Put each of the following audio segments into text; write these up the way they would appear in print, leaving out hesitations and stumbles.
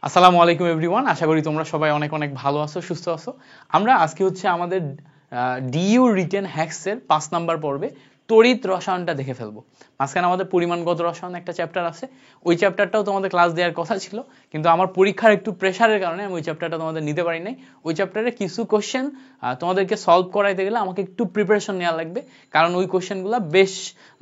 আসসালামু আলাইকুম এভরিওয়ান, আশা করি তোমরা সবাই অনেক অনেক ভালো আছো, সুস্থ আছো। আমরা আজকে হচ্ছে আমাদের ডিইউ রিটেন হ্যাক্সের 5 নাম্বার পর্বে তড়িৎ রসায়নটা দেখে ফেলবো। মাঝখানে আমাদের পরিমাণগত রসায়ন একটা চ্যাপ্টার আছে, ওই চ্যাপ্টারটাও তোমাদের ক্লাস দেওয়ার কথা ছিল, কিন্তু আমার পরীক্ষার একটু প্রেশারের কারণে আমি ওই চ্যাপ্টারটা তোমাদের নিতে পারি নাই। ওই চ্যাপ্টারে কিছু কোশ্চেন তোমাদেরকে সলভ করাইতে গেলে আমাকে একটু প্রিপারেশন নেওয়া লাগবে, কারণ ওই কোশ্চেনগুলো বেশ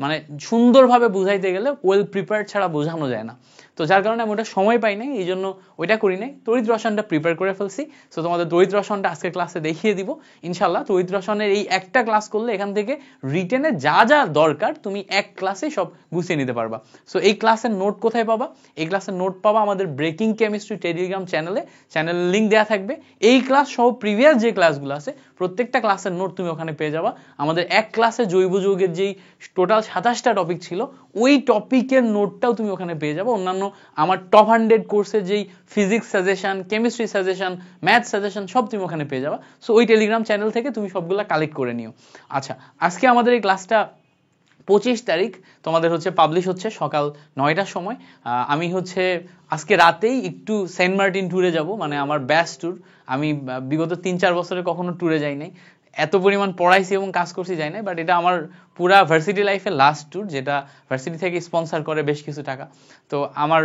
মানে সুন্দরভাবে বুঝাইতে গেলে ওয়েল প্রিপেয়ার্ড ছাড়া বোঝানো যায় না। তো যার কারণে আমি ওটা সময় পাই নাই, এই জন্য ওইটা করি নাই। তড়িৎ রসায়নটা প্রিপেয়ার করে ফেলছি। সো তোমাদের তড়িৎ রসায়নটা আজকের ক্লাসে দেখিয়ে দিব ইনশাল্লাহ। তড়িৎ রসায়নের এই একটা ক্লাস করলে এখান থেকে রিটেনে যা যা দরকার তুমি এক ক্লাসে সব গুছিয়ে নিতে পারবা। সো এই ক্লাসের নোট কোথায় পাবা? এই ক্লাসের নোট পাবা আমাদের ব্রেকিং কেমিস্ট্রি টেলিগ্রাম চ্যানেলের লিঙ্ক দেওয়া থাকবে। এই ক্লাস সহ প্রিভিয়াস যে ক্লাসগুলো আছে প্রত্যেকটা ক্লাসের নোট তুমি ওখানে পেয়ে যাবা। আমাদের এক ক্লাসে জৈব যৌগের যেই টোটাল 27টা টপিক ছিল ওই টপিকের নোটটাও তুমি ওখানে পেয়ে যাবে। অন্যান্য আমার টপ 100 কোর্সের যেই physics suggestion, chemistry suggestion, math suggestion সব তুমি ওখানে পেয়ে যাবা। সো ওই টেলিগ্রাম চ্যানেল থেকে তুমি সবগুলা কালেক্ট করে নিও। আচ্ছা, আজকে আমাদের এই ক্লাসটা 25 তারিখ, তোমাদের হচ্ছে পাবলিশ হচ্ছে সকাল 9টার সময়। আমি হচ্ছে আজকে রাতেই একটু সেন্ট মার্টিন ট্যুরে যাব, মানে আমার ব্যাস ট্যুর। আমি বিগত 3-4 বছরে কখনো ট্যুরে যাই নাই, এত পরিমাণ পড়াইছি এবং কাজ করছি যাই নাই, বাট এটা আমার পুরা ভার্সিটি লাইফের লাস্ট ট্যুর, যেটা ভার্সিটি থেকে স্পন্সর করে বেশ কিছু টাকা। তো আমার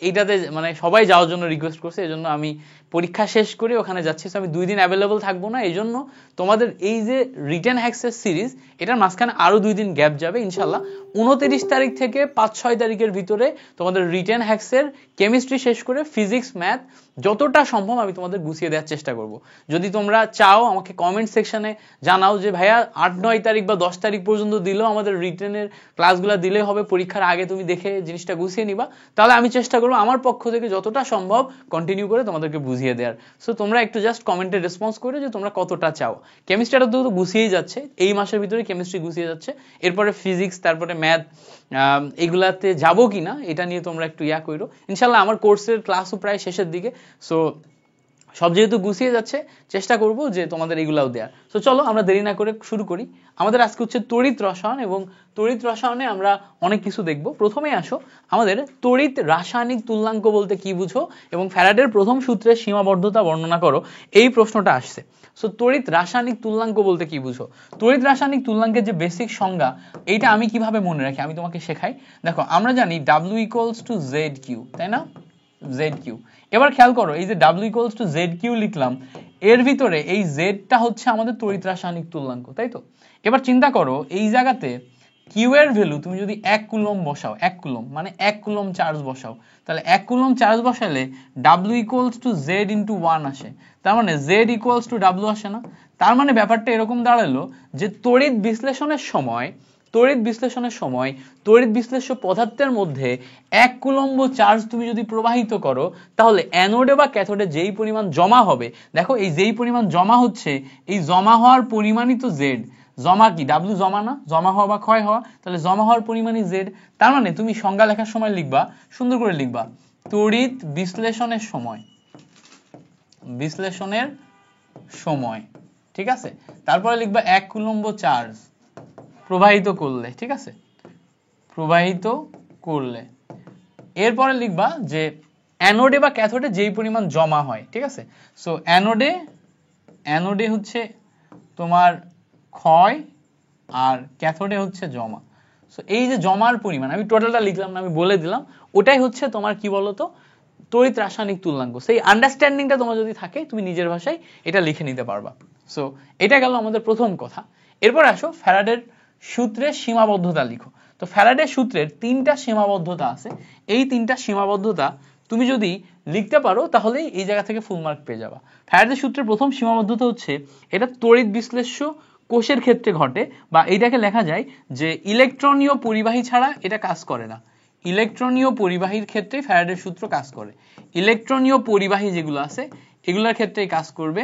এইটাতে মানে সবাই যাওয়ার জন্য রিকোয়েস্ট করছে, এই জন্য আমি পরীক্ষা শেষ করে ওখানে যাচ্ছি। আমি 2 দিন অ্যাভেলেবল থাকবো না, এই জন্য তোমাদের এই যে রিটেন হ্যাক্সের সিরিজ, এটার মাঝখানে আরো 2 দিন গ্যাপ যাবে ইনশাল্লাহ। 29 তারিখ থেকে 5-6 তারিখের ভিতরে তোমাদের রিটেন হ্যাক্সের কেমিস্ট্রি শেষ করে ফিজিক্স ম্যাথ যতটা সম্ভব আমি তোমাদের গুছিয়ে দেওয়ার চেষ্টা করব। যদি তোমরা চাও আমাকে কমেন্ট সেকশনে জানাও যে ভাইয়া 8-9 তারিখ বা 10 তারিখ পর্যন্ত দিলেও আমাদের রিটেনের ক্লাসগুলো দিলে হবে, পরীক্ষার আগে তুমি দেখে জিনিসটা গুছিয়ে নিবা, তাহলে আমি চেষ্টা করবো আমার পক্ষ থেকে যতটা সম্ভব কন্টিনিউ করে তোমাদেরকে বুঝিয়ে দেওয়ার। সো তোমরা একটু জাস্ট কমেন্টে রেসপন্স করে যে তোমরা কতটা চাও। কেমিস্ট্রিটা তো গুছিয়েই যাচ্ছে, এই মাসের ভিতরে কেমিস্ট্রি গুছিয়ে যাচ্ছে, এরপরে ফিজিক্স, তারপরে ম্যাথ, এগুলাতে যাবো কিনা এটা নিয়ে তোমরা একটু ইয়া করো ইনশাল্লাহ। আমার কোর্সের ক্লাসও প্রায় শেষের দিকে, সো সব যেহেতু গুছিয়ে যাচ্ছে চেষ্টা করব যে তোমাদের এগুলাও দেওয়ার। তো চলো আমরা দেরি না করে শুরু করি। আমাদের আজকে হচ্ছে তড়িৎ রসায়ন, এবং তড়িৎ রসায়নে আমরা অনেক কিছু দেখব। প্রথমেই আসো আমাদের তড়িৎ রাসায়নিক তুল্যাঙ্ক বলতে কি বুঝো এবং ফ্যারাডের প্রথম সূত্রের সীমাবদ্ধতা বর্ণনা করো, এই প্রশ্নটা আসছে। সো তড়িৎ রাসায়নিক তুল্যাঙ্ক বলতে কি বুঝো? তড়িৎ রাসায়নিক তুল্যাঙ্কের যে বেসিক সংজ্ঞা, এইটা আমি কিভাবে মনে রাখি আমি তোমাকে শেখাই। দেখো, আমরা জানি W=ZQ, তাই না? ZQ। এবার খেয়াল করো, এই যে W=ZQ লিখলাম, এর ভিতরে এই জেডটা হচ্ছে আমাদের তড়িৎ রাসায়নিক তুল্যাঙ্ক, তাই তো? এবার চিন্তা করো, এই জায়গাতে কিউ এর ভ্যালু তুমি যদি 1 কুলম্ব বসাও, 1 কুলম্ব মানে 1 কুলম্ব চার্জ বসাও, তাহলে 1 কুলম্ব চার্জ বসালে W=Z*1 আসে, তার মানে Z=W আসে না? তার মানে ব্যাপারটা এরকম দাঁড়ালো যে তড়িৎ বিশ্লেষণের সময় তড়িৎ বিশ্লেষ্য পদার্থের মধ্যে 1 কুলম্ব চার্জ তুমি যদি প্রবাহিত করো, তাহলে অ্যানোডে বা ক্যাথোডে যেই পরিমাণ জমা হবে, দেখো এই যেই পরিমাণ জমা হচ্ছে, এই জমা হওয়ার পরিমাণই তো জেড। জমা কি? ডাব্লিউ জমা না? জমা হওয়া বা ক্ষয় হওয়া, তাহলে জমা হওয়ার পরিমাণই জেড। তার মানে তুমি সংজ্ঞা লেখার সময় লিখবা, সুন্দর করে লিখবা, তড়িৎ বিশ্লেষণের সময়, ঠিক আছে? তারপরে লিখবা 1 কুলম্ব চার্জ প্রবাহিত করলে, ঠিক আছে? প্রবাহিত করলে। এরপরে লিখবা যে অ্যানোডে বা ক্যাথোডে যেই পরিমাণ জমা হয়, ঠিক আছে? সো অ্যানোডে হচ্ছে তোমার ক্ষয় আর ক্যাথোডে হচ্ছে জমা। সো এই যে জমার পরিমাণ, আমি টোটালটা লিখলাম না, আমি বলে দিলাম, ওটাই হচ্ছে তোমার কি বলতো তড়িৎ রাসায়নিক তুল্যাঙ্ক। সেই আন্ডারস্ট্যান্ডিংটা তোমার যদি থাকে তুমি নিজের ভাষায় এটা লিখে নিতে পারবা। সো এটা গেল আমাদের প্রথম কথা। এরপর আসো ফ্যারাডের সূত্রের সীমাবদ্ধতা লিখো। তো ফ্যারাডের সূত্রের 3টা সীমাবদ্ধতা আছে, এই 3টা সীমাবদ্ধতা তুমি যদি লিখতে পারো তাহলেই এই জায়গা থেকে ফুল মার্ক পেয়ে যাবা। ফ্যারাডের সূত্রের প্রথম সীমাবদ্ধতা হচ্ছে এটা তড়িৎ বিশ্লেষ্য কোষের ক্ষেত্রে ঘটে, বা এইটাকে লেখা যায় যে ইলেকট্রনীয় পরিবাহী ছাড়া এটা কাজ করে না। ইলেকট্রনীয় পরিবাহীর ক্ষেত্রে ফ্যারাডের সূত্র কাজ করে। ইলেকট্রনীয় পরিবাহী যেগুলো আছে এগুলোর ক্ষেত্রে কাজ করবে,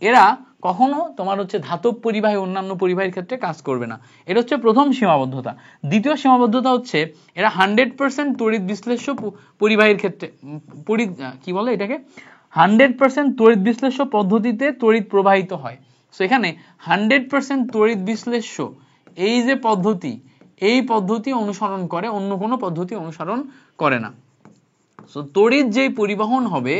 এরা কখনো তোমার হচ্ছে ধাতব পরিবাহী অন্যান্য পরিবাহীর ক্ষেত্রে কাজ করবে না। এটা হচ্ছে প্রথম সীমাবদ্ধতা। দ্বিতীয় সীমাবদ্ধতা হচ্ছে এরা 100% তড়িৎ বিশ্লেষ্য পরিবাহীর ক্ষেত্রে কি বলে এটাকে 100% তড়িৎ বিশ্লেষ্য পদ্ধতিতে তড়িৎ প্রবাহিত হয়। সো এখানে 100% তড়িৎ বিশ্লেষ্য এই যে পদ্ধতি, এই পদ্ধতি অনুসরণ করে, অন্য কোনো পদ্ধতি অনুসরণ করে না। সো তড়িৎ যেই পরিবহন হবে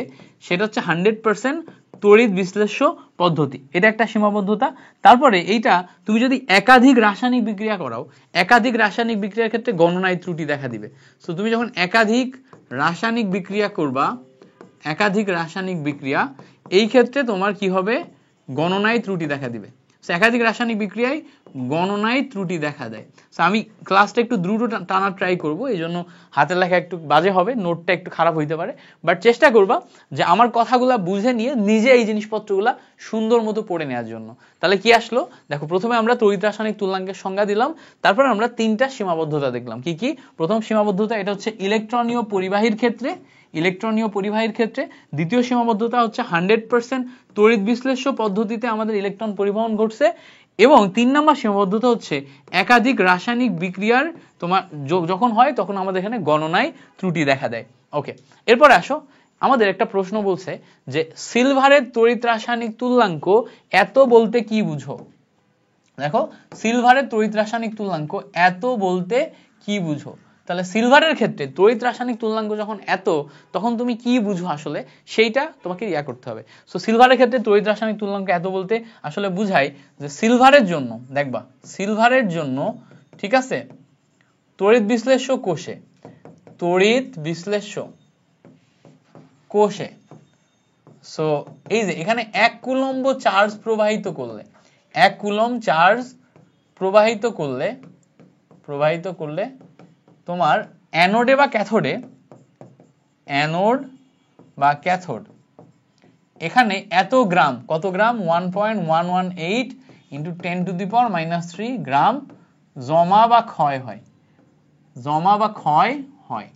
সেটা হচ্ছে 100% তড়িৎ বিশ্লেষ্য পদ্ধতি, এটা একটা সীমাবদ্ধতা। তারপরে এইটা তুমি যদি একাধিক রাসায়নিক বিক্রিয়া করাও, একাধিক রাসায়নিক বিক্রিয়ার ক্ষেত্রে গণনায় ত্রুটি দেখা দিবে। সো তুমি যখন একাধিক রাসায়নিক বিক্রিয়া করবা, একাধিক রাসায়নিক বিক্রিয়া, এই ক্ষেত্রে তোমার কি হবে, গণনায় ত্রুটি দেখা দিবে। একাধিক রাসায়নিক বিক্রিয়ায় গণনায় ত্রুটি দেখা দেয়। আমি ক্লাসটা একটু দ্রুত টানার ট্রাই করব, এই জন্য হাতের লেখা একটু বাজে হবে, নোটটা একটু খারাপ হইতে পারে, বাট চেষ্টা করবা যে আমার কথাগুলা বুঝে নিয়ে নিজে এই জিনিসপত্রগুলা সুন্দর মতো পড়ে নেওয়ার জন্য। তাহলে কি আসলো দেখো, প্রথমে আমরা তড়িৎ রাসায়নিক তুল্যাঙ্কের সংজ্ঞা দিলাম, তারপর আমরা তিনটা সীমাবদ্ধতা দেখলাম। কি কি? প্রথম সীমাবদ্ধতা এটা হচ্ছে ইলেকট্রনীয় পরিবাহীর ক্ষেত্রে, ইলেকট্রনীয় পরিবাহীর ক্ষেত্রে। দ্বিতীয় সীমাবদ্ধতা হচ্ছে 100% তড়িৎ বিশ্লেষ্য পদ্ধতিতে আমাদের ইলেকট্রন পরিবহন ঘটছে। এবং 3 নম্বর সীমাবদ্ধতা হচ্ছে একাধিক রাসায়নিক বিক্রিয়ার তোমার যখন হয় তখন আমাদের এখানে গণনায় ত্রুটি দেখা দেয়। ওকে, এরপরে আসো, আমাদের একটা প্রশ্ন বলছে যে সিলভারের তড়িৎ রাসায়নিক তুল্যাঙ্ক এত বলতে কি বুঝো? দেখো, সিলভারের তড়িৎ রাসায়নিক তুল্যাঙ্ক এত বলতে কি বুঝো? তাহলে সিলভারের ক্ষেত্রে তড়িৎ রাসায়নিক তুল্যাঙ্ক যখন এত, তখন তুমি কি বুঝো আসলে সেইটা তোমাকে ইয়া করতে হবে। সো সিলভারের ক্ষেত্রে তড়িৎ রাসায়নিক তুল্যাঙ্ক এত বলতে আসলে বুঝায় যে সিলভারের জন্য, দেখবা সিলভারের জন্য, ঠিক আছে, তড়িৎ বিশ্লেষ্য কোষে, তড়িৎ বিশ্লেষ্য কোষে, সো এই যে এখানে 1 কুলম্ব চার্জ প্রবাহিত করলে, 1 কুলম্ব চার্জ প্রবাহিত করলে তোমার অ্যানোডে বা ক্যাথোডে, অ্যানোড বা ক্যাথোড, এখানে এত গ্রাম, কত গ্রাম, 1.118 ইন্টু 10⁻³ গ্রাম জমা বা ক্ষয় হয়, জমা বা ক্ষয় হয়।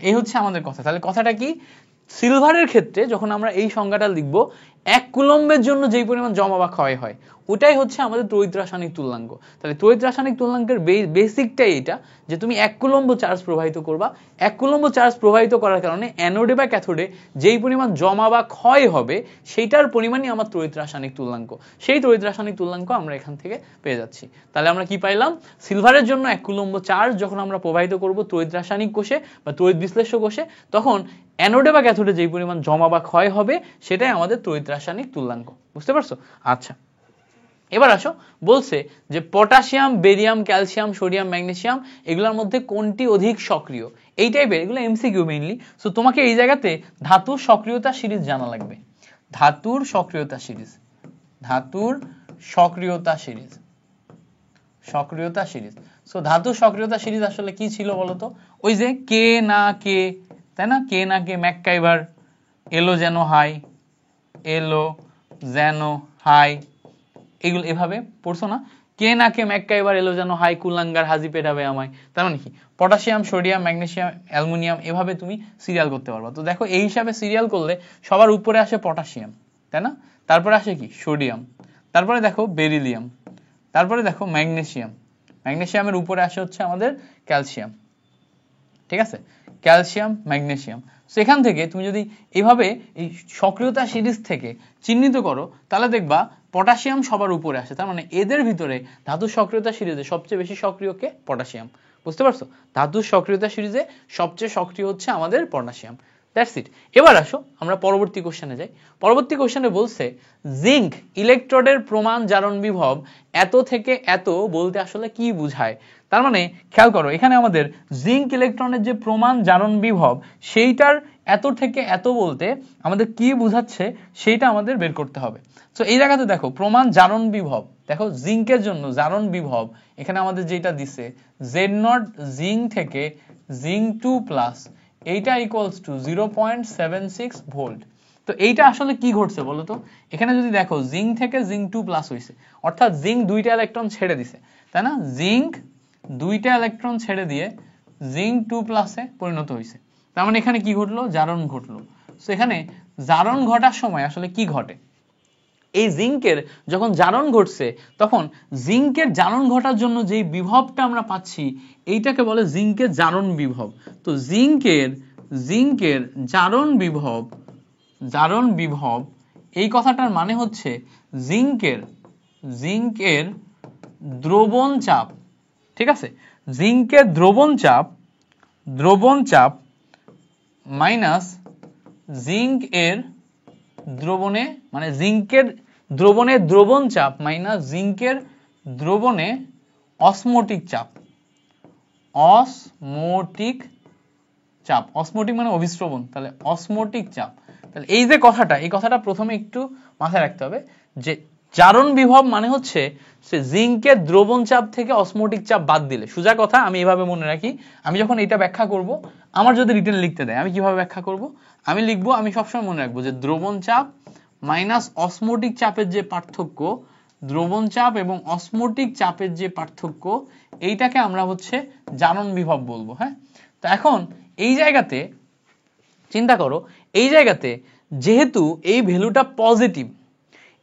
এই হচ্ছে আমাদের কথা। তাহলে কথাটা কি, সিলভারের ক্ষেত্রে যখন আমরা এই সংজ্ঞাটা লিখব, 1 কুলম্বের জন্য যেই পরিমাণ জমা বা ক্ষয় হয় ওটাই হচ্ছে আমাদের তড়িৎ রাসায়নিক তুল্যাঙ্ক। তাহলে তড়িৎ রাসায়নিক তুল্যাঙ্কের বেসিকটাই এটা যে তুমি 1 কুলম্ব চার্জ প্রবাহিত করবা, 1 কুলম্ব চার্জ প্রবাহিত করার কারণে অ্যানোডে বা ক্যাথোডে যেই পরিমাণ জমা বা ক্ষয় হবে সেইটার পরিমাণই আমার তড়িৎ রাসায়নিক তুল্যাঙ্ক। সেই তড়িৎ রাসায়নিক তুল্যাঙ্ক আমরা এখান থেকে পেয়ে যাচ্ছি। তাহলে আমরা কি পাইলাম, সিলভারের জন্য 1 কুলম্ব চার্জ যখন আমরা প্রবাহিত করব তড়িৎ রাসায়নিক কোষে বা তড়িৎ বিশ্লেষ্য কোষে, তখন অ্যানোডে বা ক্যাথোডে যেই পরিমাণ জমা বা ক্ষয় হবে সেটাই আমাদের তড়িৎ রাসায়নিক তুল্যাঙ্ক। বুঝতে পারছো? আচ্ছা, এবার আসো, বলছে যে potassium, barium, calcium, sodium, magnesium এগুলোর মধ্যে কোনটি অধিক সক্রিয়? এই টাইপের, এগুলো এমসিকিউ মেইনলি। সো তোমাকে এই জায়গাতে ধাতুর সক্রিয়তা সিরিজ জানা লাগবে, ধাতুর সক্রিয়তা সিরিজ, ধাতুর সক্রিয়তা সিরিজ, সক্রিয়তা সিরিজ। সো ধাতুর সক্রিয়তা সিরিজ আসলে কি ছিল বলতো? ওই যে কে না কে, তাই না, কে না কে ম্যাককাইভার, এলো যেন হাই, এলো যেন হাই, এগুলো এভাবে পড়ছো না? কে না কে ম্যাককাইভার, এলো যেন হাই, কুলাঙ্গার হাজি পেটাবে আমায়। তার মানে কি, পটাশিয়াম, সোডিয়াম, ম্যাগনেসিয়াম, অ্যালুমিনিয়াম এভাবে তুমি সিরিয়াল করতে পারবা। তো দেখো এই হিসাবে সিরিয়াল করলে সবার উপরে আসে পটাশিয়াম, তাই না, তারপরে আসে কি সোডিয়াম, তারপরে দেখো বেরিলিয়াম, তারপরে দেখো ম্যাগনেসিয়াম, ম্যাগনেসিয়ামের উপরে আসে হচ্ছে আমাদের ক্যালসিয়াম, ঠিক আছে, ক্যালসিয়াম, ম্যাগনেসিয়াম। সেখান থেকে তুমি যদি এইভাবে এই সক্রিয়তা সিরিজ থেকে চিহ্নিত করো তাহলে দেখবা পটাশিয়াম সবার উপরে আসে। তার মানে এদের ভিতরে ধাতুর সক্রিয়তা সিরিজে সবচেয়ে বেশি সক্রিয় কে? পটাশিয়াম। বুঝতে পারছো? ধাতুর সক্রিয়তা সিরিজে সবচেয়ে সক্রিয় হচ্ছে আমাদের পটাশিয়াম। That's it. এবার আসো আমরা পরবর্তী কোশ্চেনে যাই। পরবর্তী কোশ্চেনে বলছে জিঙ্ক ইলেকট্রোডের প্রমাণ জারণ বিভব এত থেকে এত বলতে আসলে কি বোঝায়? তার মানে খেয়াল করো, এখানে আমাদের জিঙ্ক ইলেকট্রনের যে প্রমাণ জারণ বিভব সেইটার এত থেকে এত বলতে আমাদের কি বোঝাচ্ছে সেইটা আমাদের বের করতে হবে। সো এই জায়গাতে দেখো প্রমাণ জারণ বিভব, দেখো জিঙ্কের জন্য জারণ বিভব এখানে আমাদের যেটা দিছে Z0 জিঙ্ক থেকে জিঙ্ক 2+, এইটা ইকুয়ালস টু 0.76 ভোল্ট। তো এইটা আসলে কি ঘটছে বলো তো? এখানে যদি দেখো জিঙ্ক থেকে জিঙ্ক 2+ হয়েছে, অর্থাৎ জিঙ্ক 2টা ইলেকট্রন ছেড়ে দিছে, তাই না, জিঙ্ক 2টা ইলেকট্রন ছেড়ে দিয়ে জিঙ্ক 2+ এ পরিণত হয়েছে। তার মানে এখানে কি ঘটলো? জারণ ঘটলো। সো এখানে জারণ ঘটার সময় আসলে কি ঘটে? এই জিঙ্কের যখন জারণ ঘটছে তখন জিঙ্কের জারণ ঘটার জন্য যেই বিভবটা আমরা পাচ্ছি এইটাকে বলে জিঙ্কের জারণ বিভব। তো জিঙ্কের জারণ বিভব এই কথাটার মানে হচ্ছে জিঙ্কের দ্রবণ চাপ, ঠিক আছে, জিঙ্কের দ্রবণ চাপ মাইনাস জিঙ্ক এর দ্রবণে, মানে জিঙ্কের দ্রবণে দ্রবণ চাপ মাইনাস জিঙ্কের দ্রবণে অসমোটিক চাপ। অসমোটিক চাপ, অসমোটিক মানে অভিস্রবণ, তাহলে অসমোটিক চাপ। তাহলে এই যে কথাটা, এই কথাটা প্রথমে একটু মাথায় রাখতে হবে যে জারণ বিভব মানে হচ্ছে সে জিঙ্কের দ্রবণ চাপ থেকে অসমোটিক চাপ বাদ দিলে। সোজা কথা আমি এভাবে মনে রাখি, আমি যখন এটা ব্যাখ্যা করব, আমার যদি রিটেন লিখতে দেয় আমি কিভাবে ব্যাখ্যা করব, আমি লিখবো, আমি সবসময় মনে রাখবো যে দ্রবণ চাপ মাইনাস অসমোটিক চাপের যে পার্থক্য, দ্রবণ চাপ এবং অসমোটিক চাপের যে পার্থক্য, এইটাকে আমরা হচ্ছে জারণ বিভব বলবো। হ্যাঁ, তো এখন এই জায়গাতে চিন্তা করো, এই জায়গাতে যেহেতু এই ভ্যালুটা পজিটিভ,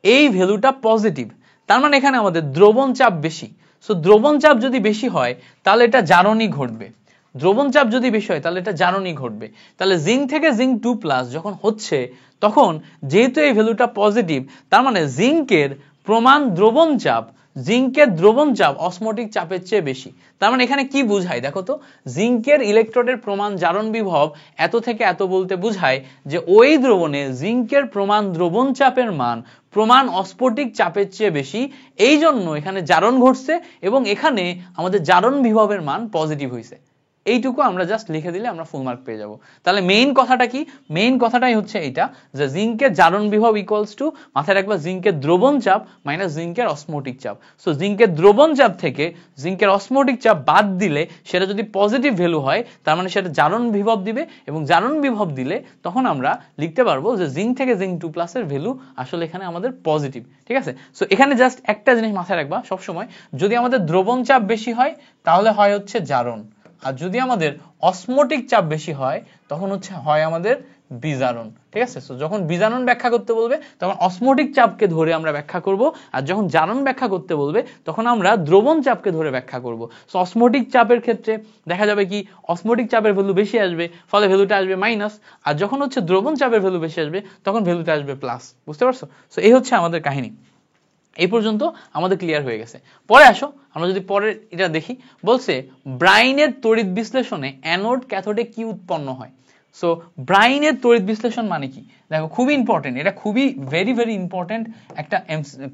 এই ভ্যালুটা পজিটিভ, তার মানে এখানে আমাদের দ্রবণ চাপ বেশি। সো দ্রবণ চাপ যদি বেশি হয় তাহলে এটা জারণই ঘটবে, দ্রবণ চাপ যদি বেশি হয় তাহলে এটা জারণই ঘটবে। তাহলে জিঙ্ক থেকে জিঙ্ক 2+ যখন হচ্ছে, তখন যেহেতু এই ভ্যালুটা পজিটিভ, তার মানে জিঙ্কের প্রমাণ দ্রবণ চাপ, জিঙ্কের দ্রবণ চাপ অসমোটিক চাপের চেয়ে বেশি। তার মানে এখানে কি বুঝায় দেখো তো, জিঙ্কের ইলেকট্রোডের প্রমাণ জারণ বিভব এত থেকে এত বলতে বুঝায় যে ওই দ্রবণে জিঙ্কের প্রমাণ দ্রবণ চাপের মান প্রমাণ অস্ফটিক চাপের চেয়ে বেশি, এই জন্য এখানে জারণ ঘটছে এবং এখানে আমাদের জারণ বিভবের মান পজিটিভ হয়েছে। এইটুকু আমরা জাস্ট লিখে দিলে আমরা ফুল মার্ক পেয়ে যাব। তাহলে মেইন কথাটা কি, মেইন কথাটাই হচ্ছে এইটা যে জিঙ্কের জারণ বিভব ইকুয়ালস টু, মাথায় রাখবা, জিঙ্কের দ্রবণ চাপ মাইনাস জিঙ্কের অসমোটিক চাপ। সো জিঙ্কের দ্রবণ চাপ থেকে জিঙ্কের অসমোটিক চাপ বাদ দিলে সেটা যদি পজিটিভ ভ্যালু হয়, তার মানে সেটা জারণ বিভব দিবে, এবং জারণ বিভব দিলে তখন আমরা লিখতে পারবো যে জিঙ্ক থেকে জিঙ্ক 2+ এর ভ্যালু আসলে এখানে আমাদের পজিটিভ। ঠিক আছে, সো এখানে জাস্ট একটা জিনিস মাথায় রাখবা সবসময়, যদি আমাদের দ্রবণ চাপ বেশি হয় তাহলে হয় হচ্ছে জারণ, আর যদি আমাদের অসমোটিক চাপ বেশি হয় তখন হচ্ছে হয় আমাদের বিজারণ। ঠিক আছে, সো যখন বিজারণ ব্যাখ্যা করতে বলবে তখন অসমোটিক চাপকে ধরে আমরা ব্যাখ্যা করব, আর যখন জারণ ব্যাখ্যা করতে বলবে তখন আমরা দ্রবণ চাপকে ধরে ব্যাখ্যা করব। সো অসমোটিক চাপের ক্ষেত্রে দেখা যাবে কি, অসমোটিক চাপের ভ্যালু বেশি আসবে, ফলে ভ্যালুটা আসবে মাইনাস, আর যখন হচ্ছে দ্রবণ চাপের ভ্যালু বেশি আসবে তখন ভ্যালুটা আসবে প্লাস। বুঝতে পারছো? সো এই হচ্ছে আমাদের কাহিনী। এই পর্যন্ত আমাদের ক্লিয়ার হয়ে গেছে। পরে আসো আমরা যদি পরের এটা দেখি, বলছে ব্রাইনের তড়িৎ বিশ্লেষণে অ্যানোড ক্যাথোডে কি উৎপন্ন হয়। সো ব্রাইনের তড়িৎ বিশ্লেষণ মানে কি, দেখো খুবই ইম্পর্টেন্ট, এটা খুবই ভেরি ভেরি ইম্পর্টেন্ট একটা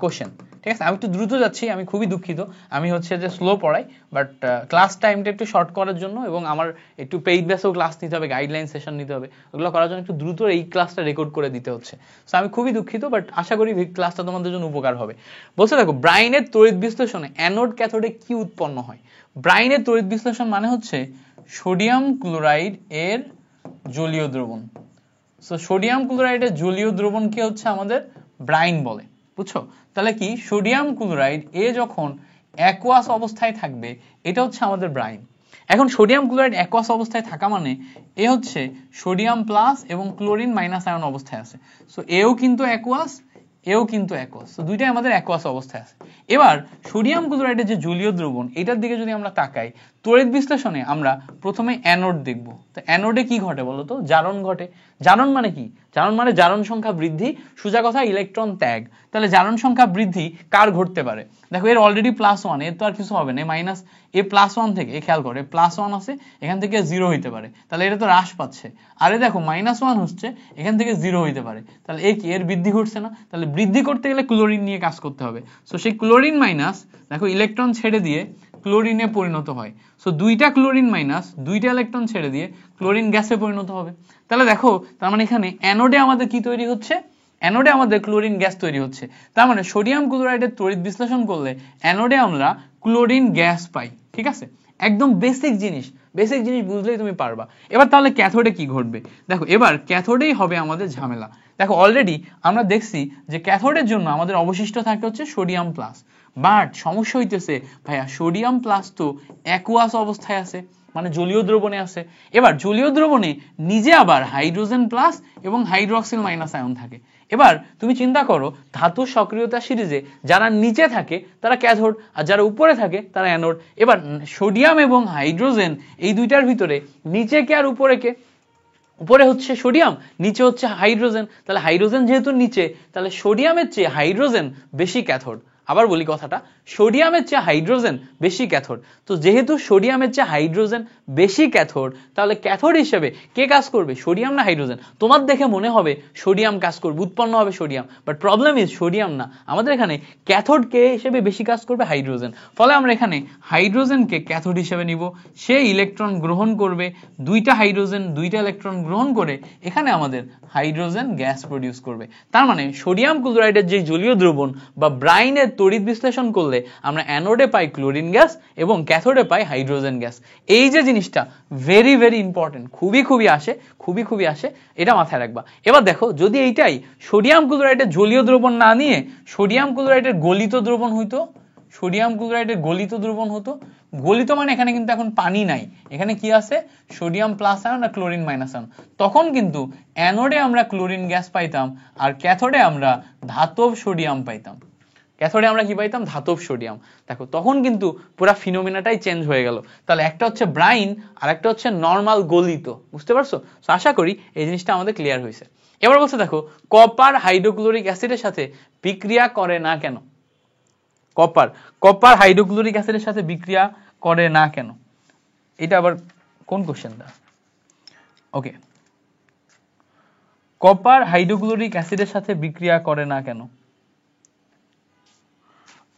কোশ্চেন। ঠিক আছে, আমি একটু দ্রুত যাচ্ছি, আমি খুবই দুঃখিত, আমি হচ্ছে যে স্লো পড়াই, বাট ক্লাস টাইমটা একটু শর্ট করার জন্য এবং আমার একটু পেইড বেসেও ক্লাস নিতে হবে, গাইডলাইন সেশন নিতে হবে, ওগুলো করার জন্য একটু দ্রুত এই ক্লাসটা রেকর্ড করে দিতে হচ্ছে। সো আমি খুবই দুঃখিত, বাট আশা করি ক্লাসটা তোমাদের জন্য উপকার হবে। বলছে দেখো ব্রাইনের তড়িৎ বিশ্লেষণে অ্যানোড ক্যাথোডে কি উৎপন্ন হয়। ব্রাইনের তড়িৎ বিশ্লেষণ মানে হচ্ছে সোডিয়াম ক্লোরাইড এর জলীয় দ্রবণ। সো সোডিয়াম ক্লোরাইডের জলীয় দ্রবণকে হচ্ছে আমাদের ব্রাইন বলে, বুঝছো? তাহলে কি, সোডিয়াম ক্লোরাইড এ যখন অ্যাকুয়াস অবস্থায় থাকবে এটা হচ্ছে আমাদের ব্রাইন। এখন সোডিয়াম ক্লোরাইড অ্যাকুয়াস অবস্থায় থাকা মানে এ হচ্ছে সোডিয়াম প্লাস এবং ক্লোরিন মাইনাস আয়ন অবস্থায় আছে। সো এও কিন্তু অ্যাকুয়াস, এও কিন্তু অ্যাকুয়াস, তো দুইটাই আমাদের অ্যাকুয়াস অবস্থায় আছে। এবার সোডিয়াম ক্লোরাইডের যে জলীয় দ্রবণ, এটার দিকে যদি আমরা তাকাই, তড়িৎ বিশ্লেষণে আমরা প্রথমে অ্যানোড দেখব। তো অ্যানোডে কি ঘটে বলতো, জারণ ঘটে। জারণ মানে কি, জারণ মানে জারণ সংখ্যা বৃদ্ধি, সোজা কথা ইলেকট্রন ত্যাগ। তাহলে জারণ সংখ্যা বৃদ্ধি কার ঘটতে পারে, দেখো এর অলরেডি +1, এর তো আর কিছু হবে না, মাইনাস এ +1 থেকে, এ খেয়াল করে +1 আছে, এখান থেকে 0 হইতে পারে, তাহলে এটা তো হ্রাস পাচ্ছে। আরে দেখো -1 হচ্ছে, এখান থেকে 0 হইতে পারে, তাহলে এ কি, এর বৃদ্ধি ঘটছে না? তাহলে বৃদ্ধি করতে গেলে ক্লোরিন নিয়ে কাজ করতে হবে। সো সেই ক্লোরিন মাইনাস, দেখো ইলেকট্রন ছেড়ে দিয়ে ক্লোরিনে পরিণত হয়। সো দুইটা ক্লোরিন মাইনাস দুইটা ইলেকট্রন ছেড়ে দিয়ে ক্লোরিন গ্যাসে পরিণত হবে। তাহলে দেখো, তার মানে এখানে অ্যানোডে আমাদের কি তৈরি হচ্ছে, অ্যানোডে আমাদের ক্লোরিন গ্যাস তৈরি হচ্ছে। তার মানে সোডিয়াম ক্লোরাইডের তড়িৎ বিশ্লেষণ করলে অ্যানোডে আমরা ক্লোরিন গ্যাস পাই। ঠিক আছে, একদম বেসিক জিনিস, বেসিক জিনিস বুঝলেই তুমি পারবা। এবার তাহলে ক্যাথোডে কি ঘটবে, দেখো এবার ক্যাথোডেই হবে আমাদের ঝামেলা। দেখো অলরেডি আমরা দেখছি যে ক্যাথোডের জন্য আমাদের অবশিষ্ট থাকে হচ্ছে সোডিয়াম প্লাস, বাট সমস্যা হইতেছে ভাইয়া সোডিয়াম প্লাস তো অ্যাকুয়াস অবস্থায় আছে, মানে জলীয় দ্রবণে আছে। এবার জলীয় দ্রবণে নিজে আবার হাইড্রোজেন প্লাস এবং হাইড্রক্সিল মাইনাস আয়ন থাকে। এবার তুমি চিন্তা করো, ধাতু সক্রিয়তা সিরিজে যারা নিচে থাকে তারা ক্যাথোড, আর যারা উপরে থাকে তারা অ্যানোড। এবার সোডিয়াম এবং হাইড্রোজেন এই দুইটার ভিতরে নিচে কে আর উপরে কে, উপরে হচ্ছে সোডিয়াম, নিচে হচ্ছে হাইড্রোজেন। তাহলে হাইড্রোজেন যেহেতু নিচে, তাহলে সোডিয়ামের চেয়ে হাইড্রোজেন বেশি ক্যাথোড, আবার বলি কথাটা, সোডিয়ামের চেয়ে হাইড্রোজেন বেশি ক্যাথোড। তো যেহেতু সোডিয়ামের চেয়ে হাইড্রোজেন বেশি ক্যাথোড, তাহলে ক্যাথোড হিসেবে কে কাজ করবে, সোডিয়াম না হাইড্রোজেন? তোমার দেখে মনে হবে সোডিয়াম কাজ করবে, উৎপন্ন হবে sodium, but problem is sodium না, আমাদের এখানে ক্যাথোড কে হিসেবে বেশি কাজ করবে হাইড্রোজেন। ফলে আমরা এখানে হাইড্রোজেনকে ক্যাথোড হিসেবে নিব, সে ইলেকট্রন গ্রহণ করবে, দুইটা হাইড্রোজেন দুইটা ইলেকট্রন গ্রহণ করে এখানে আমাদের হাইড্রোজেন গ্যাস প্রডিউস করবে। তার মানে সোডিয়াম ক্লোরাইডের যে জলীয় দ্রবণ বা ব্রাইনের তড়িৎ বিশ্লেষণ করলে আমরা অ্যানোডে পাই ক্লোরিন গ্যাস এবং ক্যাথোডে পাই হাইড্রোজেন গ্যাস। এই যে জিনিসটা ভেরি ভেরি ইম্পর্টেন্ট, খুবই আসে, এটা মাথায় রাখবা। এবার দেখো, যদি এইটাই সোডিয়াম ক্লোরাইডের জলীয় দ্রবণ না নিয়ে সোডিয়াম ক্লোরাইডের গলিত দ্রবণ হইতো, সোডিয়াম ক্লোরাইডের গলিত দ্রবণ হতো, গলিত মানে এখানে কিন্তু এখন পানি নাই, এখানে কি আছে, সোডিয়াম প্লাস আয়ন আর ক্লোরিন মাইনাস আয়ন, তখন কিন্তু অ্যানোডে আমরা ক্লোরিন গ্যাস পাইতাম আর ক্যাথোডে আমরা ধাতব সোডিয়াম পাইতাম। ক্যাথোডে আমরা কি পাইতাম, ধাতব সোডিয়াম। দেখো তখন কিন্তু পুরা ফিনোমিনাটাই চেঞ্জ হয়ে গেল। তাহলে একটা হচ্ছে ব্রাইন আর একটা হচ্ছে নরমাল গলিত, বুঝতে পারছো? তো আশা করি এই জিনিসটা আমাদের ক্লিয়ার হয়েছে। এবার বলছে দেখো, কপার হাইড্রোক্লোরিক অ্যাসিডের সাথে বিক্রিয়া করে না কেন? কপার হাইড্রোক্লোরিক অ্যাসিডের সাথে বিক্রিয়া করে না কেন? এটা আবার কোন কোশ্চেনটা? ওকে, কপার হাইড্রোক্লোরিক অ্যাসিডের সাথে বিক্রিয়া করে না কেন?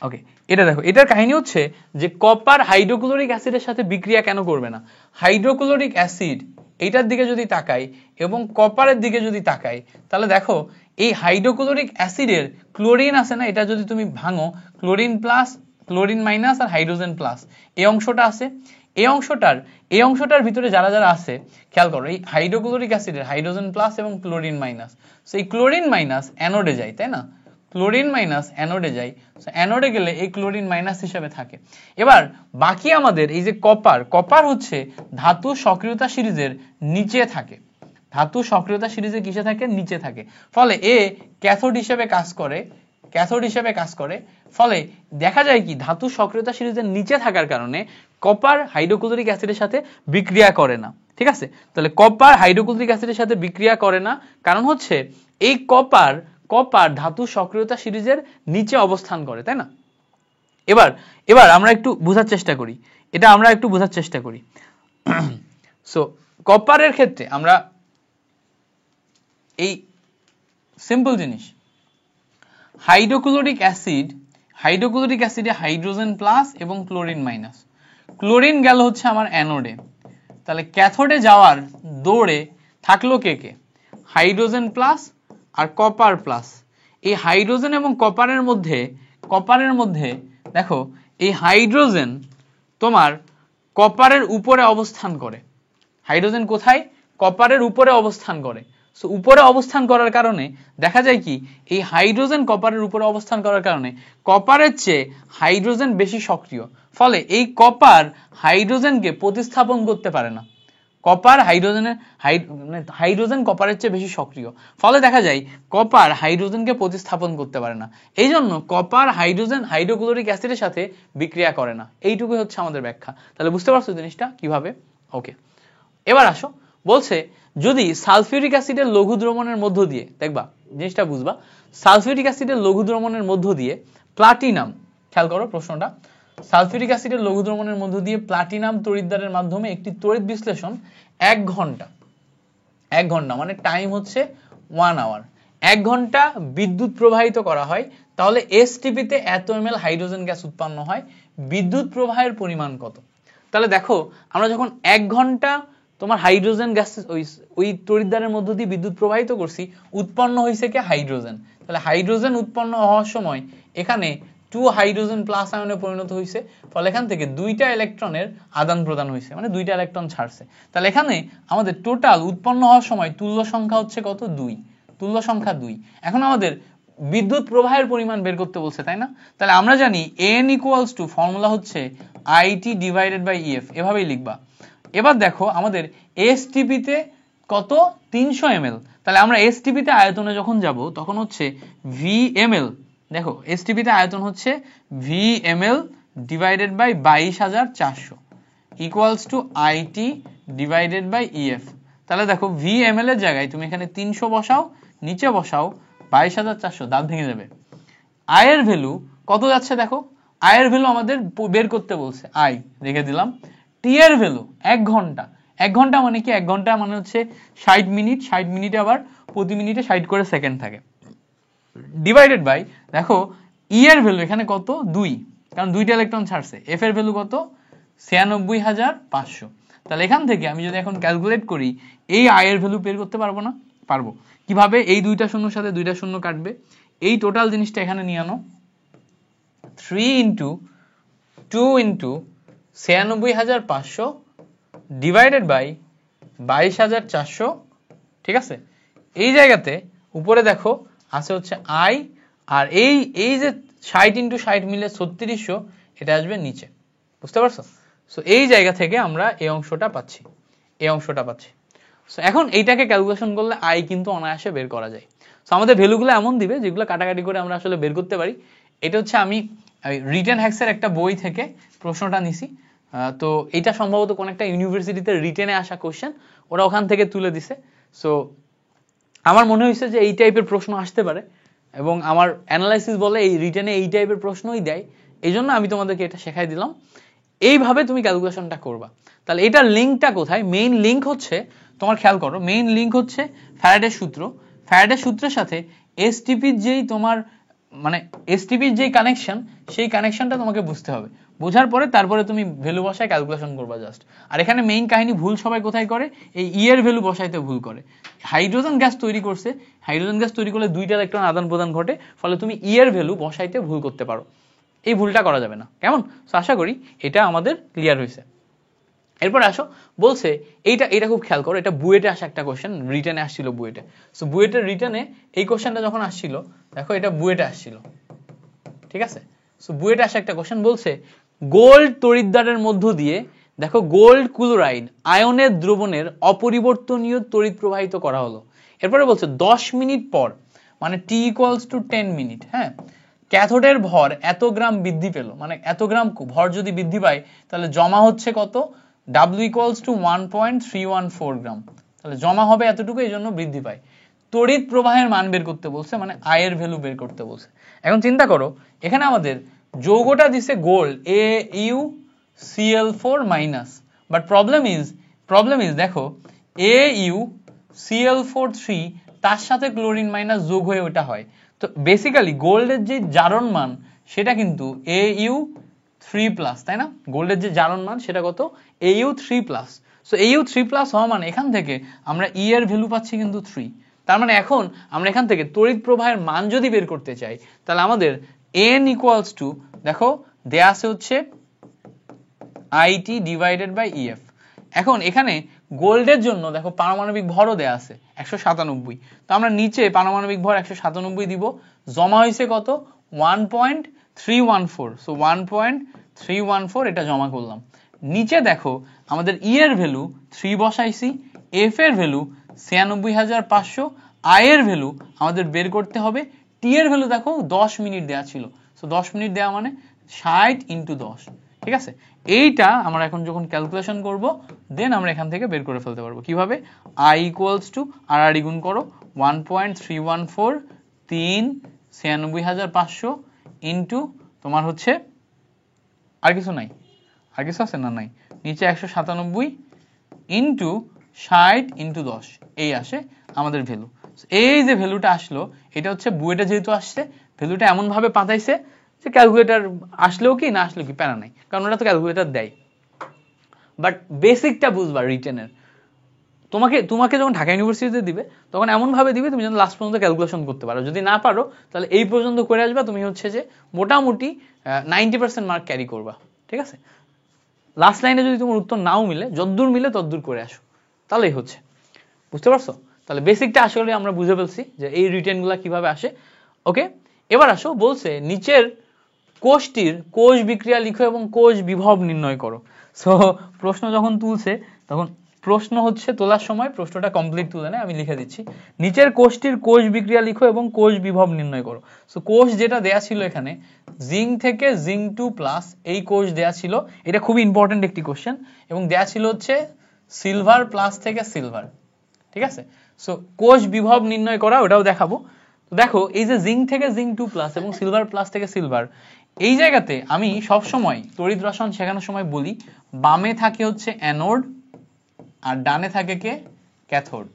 ওকে, এটা দেখো, এটার কাহিনী হচ্ছে যে কপার হাইড্রোক্লোরিক অ্যাসিডের সাথে বিক্রিয়া কেন করবে না? হাইড্রোক্লোরিক অ্যাসিড এইটার দিকে যদি তাকাই এবং কপারের দিকে যদি তাকাই, তাহলে দেখো এই হাইড্রোক্লোরিক অ্যাসিডের ক্লোরিন আছে না, এটা যদি তুমি ভাঙো, ক্লোরিন প্লাস ক্লোরিন মাইনাস আর হাইড্রোজেন প্লাস, এই অংশটা আছে, এই অংশটার ভিতরে যারা যারা আছে খেয়াল করো, এই হাইড্রোক্লোরিক অ্যাসিডের হাইড্রোজেন প্লাস এবং ক্লোরিন মাইনাস, সো এই ক্লোরিন মাইনাস অ্যানোডে যায়, তাই না? ক্লোরিন মাইনাস অ্যানোডে যায়, সো অ্যানোডে গেলে এই ক্লোরিন মাইনাস হিসেবে থাকে। এবার বাকি আমাদের এই যে কপার হচ্ছে ধাতু সক্রিয়তা সিরিজের নিচে থাকে, ধাতু সক্রিয়তা সিরিজে কিসে থাকে, নিচে থাকে। ফলে এ ক্যাথোড হিসেবে কাজ করে, ফলে দেখা যায় কি ধাতু সক্রিয়তা সিরিজের নিচে থাকার কারণে কপার হাইড্রোক্লোরিক অ্যাসিডের সাথে বিক্রিয়া করে না। ঠিক আছে, তাহলে কপার হাইড্রোক্লোরিক অ্যাসিডের সাথে বিক্রিয়া করে না, কারণ হচ্ছে এই কপার ধাতু সক্রিয়তা সিরিজের নিচে অবস্থান করে, তাই না? এবার আমরা একটু বোঝার চেষ্টা করি, সো কপারের ক্ষেত্রে আমরা এই সিম্পল জিনিস, হাইড্রোক্লোরিক অ্যাসিডে হাইড্রোজেন প্লাস এবং ক্লোরিন মাইনাস, ক্লোরিন গেল হচ্ছে আমার অ্যানোডে, তাহলে ক্যাথোডে যাওয়ার দৌড়ে থাকলো কে, হাইড্রোজেন প্লাস আর কপার প্লাস। এই হাইড্রোজেন এবং কপারের মধ্যে দেখো, এই হাইড্রোজেন তোমার কপারের উপরে অবস্থান করে, হাইড্রোজেন কোথায়, কপারের উপরে অবস্থান করে। সো উপরে অবস্থান করার কারণে দেখা যায় কি, এই হাইড্রোজেন কপারের উপরে অবস্থান করার কারণে কপারের চেয়ে হাইড্রোজেন বেশি সক্রিয়, ফলে এই কপার হাইড্রোজেনকে প্রতিস্থাপন করতে পারে না। হাইড্রোজেন কপারের চেয়ে বেশি সক্রিয়, ফলে দেখা যায় কপার হাইড্রোজেনকে প্রতিস্থাপন করতে পারে না। এই জন্য কপার হাইড্রোক্লোরিক অ্যাসিডের সাথে বিক্রিয়া করে না। এইটুকুই হচ্ছে আমাদের ব্যাখ্যা। তাহলে বুঝতে পারছো জিনিসটা কিভাবে? ওকে, এবার আসো, বলছে যদি সালফিউরিক অ্যাসিডের লঘু দ্রবণের মধ্য দিয়ে, দেখবা জিনিসটা বুঝবা, সালফিউরিক অ্যাসিডের লঘু দ্রবণের মধ্য দিয়ে প্লাটিনাম, খেয়াল করো প্রশ্নটা, সালফিউরিক অ্যাসিডের লঘু দ্রবণের মধ্য দিয়ে প্লাটিনাম তড়িৎদ্বারের মাধ্যমে একটি তড়িৎ বিশ্লেষণ 1 ঘন্টা মানে টাইম হচ্ছে 1 আওয়ার, 1 ঘন্টা বিদ্যুৎ প্রবাহিত করা হয়, তাহলে STP তে এত ml হাইড্রোজেন গ্যাস উৎপন্ন হয়, বিদ্যুৎ প্রবাহের পরিমাণ কত? তাহলে দেখো, আমরা যখন 1 ঘন্টা তোমার হাইড্রোজেন গ্যাস ওই তড়িৎদ্বারের মধ্য দিয়ে বিদ্যুৎ প্রবাহিত করছি, উৎপন্ন হয়েছে কি, হাইড্রোজেন। তাহলে হাইড্রোজেন উৎপন্ন হওয়ার সময় এখানে 2 হাইড্রোজেন প্লাস আয়নে পরিণত হয়েছে, ফলে এখান থেকে 2টা ইলেকট্রনের আদান প্রদান হয়েছে, মানে 2টা ইলেকট্রন ছাড়ছে। তাহলে এখানে আমাদের টোটাল উৎপন্ন হওয়ার সময় তুল্য সংখ্যা হচ্ছে কত, 2, তুল্য সংখ্যা 2। এখন আমাদের বিদ্যুৎ প্রবাহের পরিমাণ বের করতে বলছে, তাই না? তাহলে আমরা জানি N = ফর্মুলা হচ্ছে IT/EF, এভাবেই লিখবা। এবার দেখো আমাদের STP তে কত, 300 ml, তাহলে আমরা STP তে আয়তনে যখন যাব তখন হচ্ছে VML, দেখো STP তে আয়তন হচ্ছে VML / 22400 = IT/EF। তাহলে দেখো VML এর জায়গায় তুমি এখানে 300 বসাও, নিচে বসাও 22400, দাঁত ভেঙে যাবে। I এর ভ্যালু কত যাচ্ছে দেখো, আই এর ভ্যালু আমাদের বের করতে বলছে, আই রেখে দিলাম। টি এর ভ্যালু 1 ঘন্টা, 1 ঘন্টা মানে কি, 1 ঘন্টা মানে হচ্ছে 60 মিনিট, 60 মিনিটে আবার প্রতি মিনিটে 60 করে সেকেন্ড থাকে, ডিভাইডেড বাই দেখো ই এর ভ্যালু এখানে কত 2, কারণ 2টা ইলেকট্রন ছাড়ছে, এফ এর ভ্যালু কত 96,500। তাহলে এখান থেকে আমি যদি এখন ক্যালকুলেট করি এই আই এর ভ্যালু বের করতে পারবো না? পারবো। কিভাবে? এই 2টা শূন্যর সাথে 2টা শূন্য কাটবে, এই টোটাল জিনিসটা এখানে নিয়ে আনো, 3 ইন্টু 2 ইন্টু 96,500 ডিভাইডেড বাই 22,400, ঠিক আছে? এই জায়গাতে উপরে দেখো আছে হচ্ছে আই, আর এই যে 60 ইন্টু 60 মিলে 3600, এটা আসবে নিচে, বুঝতে পারছো? সো এই জায়গা থেকে আমরা এই অংশটা পাচ্ছি, এই অংশটা পাচ্ছি। সো এখন এইটাকে ক্যালকুলেশন করলে আই কিন্তু অনায়াসে বের করা যায়। সো আমাদের ভ্যালুগুলো এমন দিবে যেগুলো কাটাকাটি করে আমরা আসলে বের করতে পারি। এটা হচ্ছে আমি রিটেন হ্যাক্সের একটা বই থেকে প্রশ্নটা নিছি, তো এটা সম্ভবত কোন একটা ইউনিভার্সিটিতে রিটেনে আসা কোশ্চেন, ওরা ওখান থেকে তুলে দিছে। সো আমার মনে হয়েছে যে এই টাইপের প্রশ্ন আসতে পারে, এবং আমার অ্যানালাইসিস বলে এই রিটেনে এই টাইপের প্রশ্নই দেয়, এই জন্য আমি তোমাদেরকে এটা শেখাই দিলাম। এইভাবে তুমি ক্যালকুলেশনটা করবা। তাহলে এটার লিঙ্কটা কোথায়? মেইন লিঙ্ক হচ্ছে, তোমার খেয়াল করো, মেইন লিঙ্ক হচ্ছে ফ্যারাডের সূত্র। ফ্যারাডের সূত্রের সাথে এসটিপির যেই তোমার মানে এসটিপির যেই কানেকশন, সেই কানেকশনটা তোমাকে বুঝতে হবে। বোঝার পরে তারপরে তুমি ভ্যালু বসায় ক্যালকুলেশন করবা জাস্ট। আর এখানে মেইন কাহিনী ভুল সবাই কোথায় করে? এই ই এর ভ্যালু বসাইতে ভুল করে। হাইড্রোজেন গ্যাস তৈরি করছে, হাইড্রোজেন গ্যাস তৈরি করলে 2টা ইলেকট্রন আদান প্রদান ঘটে, ফলে তুমি ই এর ভ্যালু বসাইতে ভুল করতে পারো। এই ভুলটা করা যাবে না, কেমন? সো আশা করি এটা আমাদের ক্লিয়ার হয়েছে। এরপর আসো, বলছে এটা খুব খেয়াল করো, এটা বুয়েটে আসা একটা কোশ্চেন, রিটেনে আসছিল বুয়েটে। সো বুয়েটের রিটেনে এই কোশ্চেনটা যখন আসছিল, দেখো এটা বুয়েটে আসছিল, ঠিক আছে? সো বুয়েটে আসা একটা কোশ্চেন বলছে গোল্ড তড়িৎদ্বারের মধ্য দিয়ে, দেখো গোল্ড ক্লোরাইড আয়নের দ্রবণের অপরিবর্তনীয় তড়িৎ প্রবাহিত করা হলো। এরপরে বলছে 10 মিনিট পর, মানে t ইকুয়ালস টু 10 মিনিট, হ্যাঁ, ক্যাথোডের ভর এত গ্রাম বৃদ্ধি পেল, মানে এত গ্রাম ভর যদি বৃদ্ধি পায় তাহলে জমা হচ্ছে কত, W ইকুয়ালস টু 1.314 গ্রাম, তাহলে জমা হবে এতটুকু, এই জন্য বৃদ্ধি পায়। তড়িৎ প্রবাহের মান বের করতে বলছে, মানে আই এর ভ্যালু বের করতে বলছে। এখন চিন্তা করো, এখানে আমাদের যৌগটা দিছে gold AuCl4 minus, but problem is দেখো AuCl4 3 তার সাথে ক্লোরিন মাইনাস যোগ হয়ে ওটা হয়। তো বেসিক্যালি গোল্ডের যে জারণ মান সেটা কিন্তু Au3+, তাই না? গোল্ডের যে জারণ মান সেটা কত? Au3+। সো Au3+ হওয়া মানে এখান থেকে আমরা ই এর ভ্যালু পাচ্ছি কিন্তু 3। তার মানে এখন আমরা এখান থেকে তড়িৎ প্রবাহের মান যদি বের করতে চাই, তাহলে আমাদের n ইকুয়ালস টু, দেখো দেয়া আছে হচ্ছে IT ডিভাইডেড বাই EF। এখন এখানে গোল্ডের জন্য দেখো পারমাণবিক ভরও দেয়া আছে 197, তো আমরা নিচে পারমাণবিক ভর 197 দিব, জমা হয়েছে কত 1.314, সো 1.314 এটা জমা করলাম। নিচে দেখো আমাদের ই এর ভ্যালু 3 বসাইছি, এফ এর ভ্যালু 96,500, আই এর ভ্যালু আমাদের বের করতে হবে, টি এর ভ্যালু দেখো 10 মিনিট দেয়া ছিল, সো 10 মিনিট দেওয়া মানে 60 ইন্টু 10, ঠিক আছে? এইটা আমরা এখন যখন ক্যালকুলেশন করব, দেন আমরা এখান থেকে বের করে ফেলতে পারবো কিভাবে, আই ইকুয়ালস টু আর আর গুণ করো 1.314 96,500 ইন্টু তোমার হচ্ছে আর কিছু নাই, আর কিছু আছে না, নাই, নিচে 197 ইন্টু 60 ইন্টু 10, এই আসে আমাদের ভ্যালু। এই যে ভ্যালুটা আসলো, এটা হচ্ছে বুয়েটে যেহেতু আসছে, ভ্যালুটা এমন ভাবে পাঠাইছে যে ক্যালকুলেটর আসলেও কি না আসলেও কি প্যারা নাই, কারণ ওরা তো ক্যালকুলেটর দেয়। বাট বেসিকটা বুঝবা রিটেনের, তোমাকে যখন ঢাকা ইউনিভার্সিটিতে দিবে তখন এমন ভাবে দিবে তুমি যেন লাস্ট পর্যন্ত ক্যালকুলেশন করতে পারো, যদি না পারো তাহলে এই পর্যন্ত করে আসবা, তুমি হচ্ছে যে মোটামুটি 90% মার্ক ক্যারি করবা, ঠিক আছে? লাস্ট লাইনে যদি তোমার উত্তর নাও মিলে, যদ্দূর মিলে তদ্দূর করে আসো, তাহলেই হচ্ছে, বুঝতে পারছো? তাহলে বেসিকটা আসলে আমরা বুঝে ফেলছি যে এই রিটেন গুলা কিভাবে আসে। ওকে, এবার আসো, বলছে নিচের কোষটির কোষ বিক্রিয়া লিখো এবং কোষ বিভব নির্ণয় করো। সো প্রশ্ন যখন তুলছে তখন প্রশ্ন হচ্ছে তোলার সময় প্রশ্নটা কমপ্লিট তুলে নেয়, আমি লিখে দিচ্ছি, নিচের কোষটির কোষ বিক্রিয়া লিখো এবং কোষ বিভব নির্ণয় করো। সো কোষ যেটা দেয়া ছিল এখানে জিঙ্ক থেকে জিঙ্ক 2+, এই কোষ দেয়া ছিল, এটা খুবই ইম্পর্টেন্ট একটি কোশ্চেন, এবং দেয়া ছিল হচ্ছে সিলভার প্লাস থেকে সিলভার, ঠিক আছে? সো কোষ বিভব নির্ণয় করা ওটাও দেখাবো। তো দেখো এই যে জিঙ্ক থেকে জিঙ্ক 2+ এবং সিলভার প্লাস থেকে সিলভার, এই জায়গাতে আমি সব সময় তড়িৎ রসায়ন শেখানোর সময় বলি বামে থাকে হচ্ছে অ্যানোড আর ডানে থাকে কে ক্যাথোড।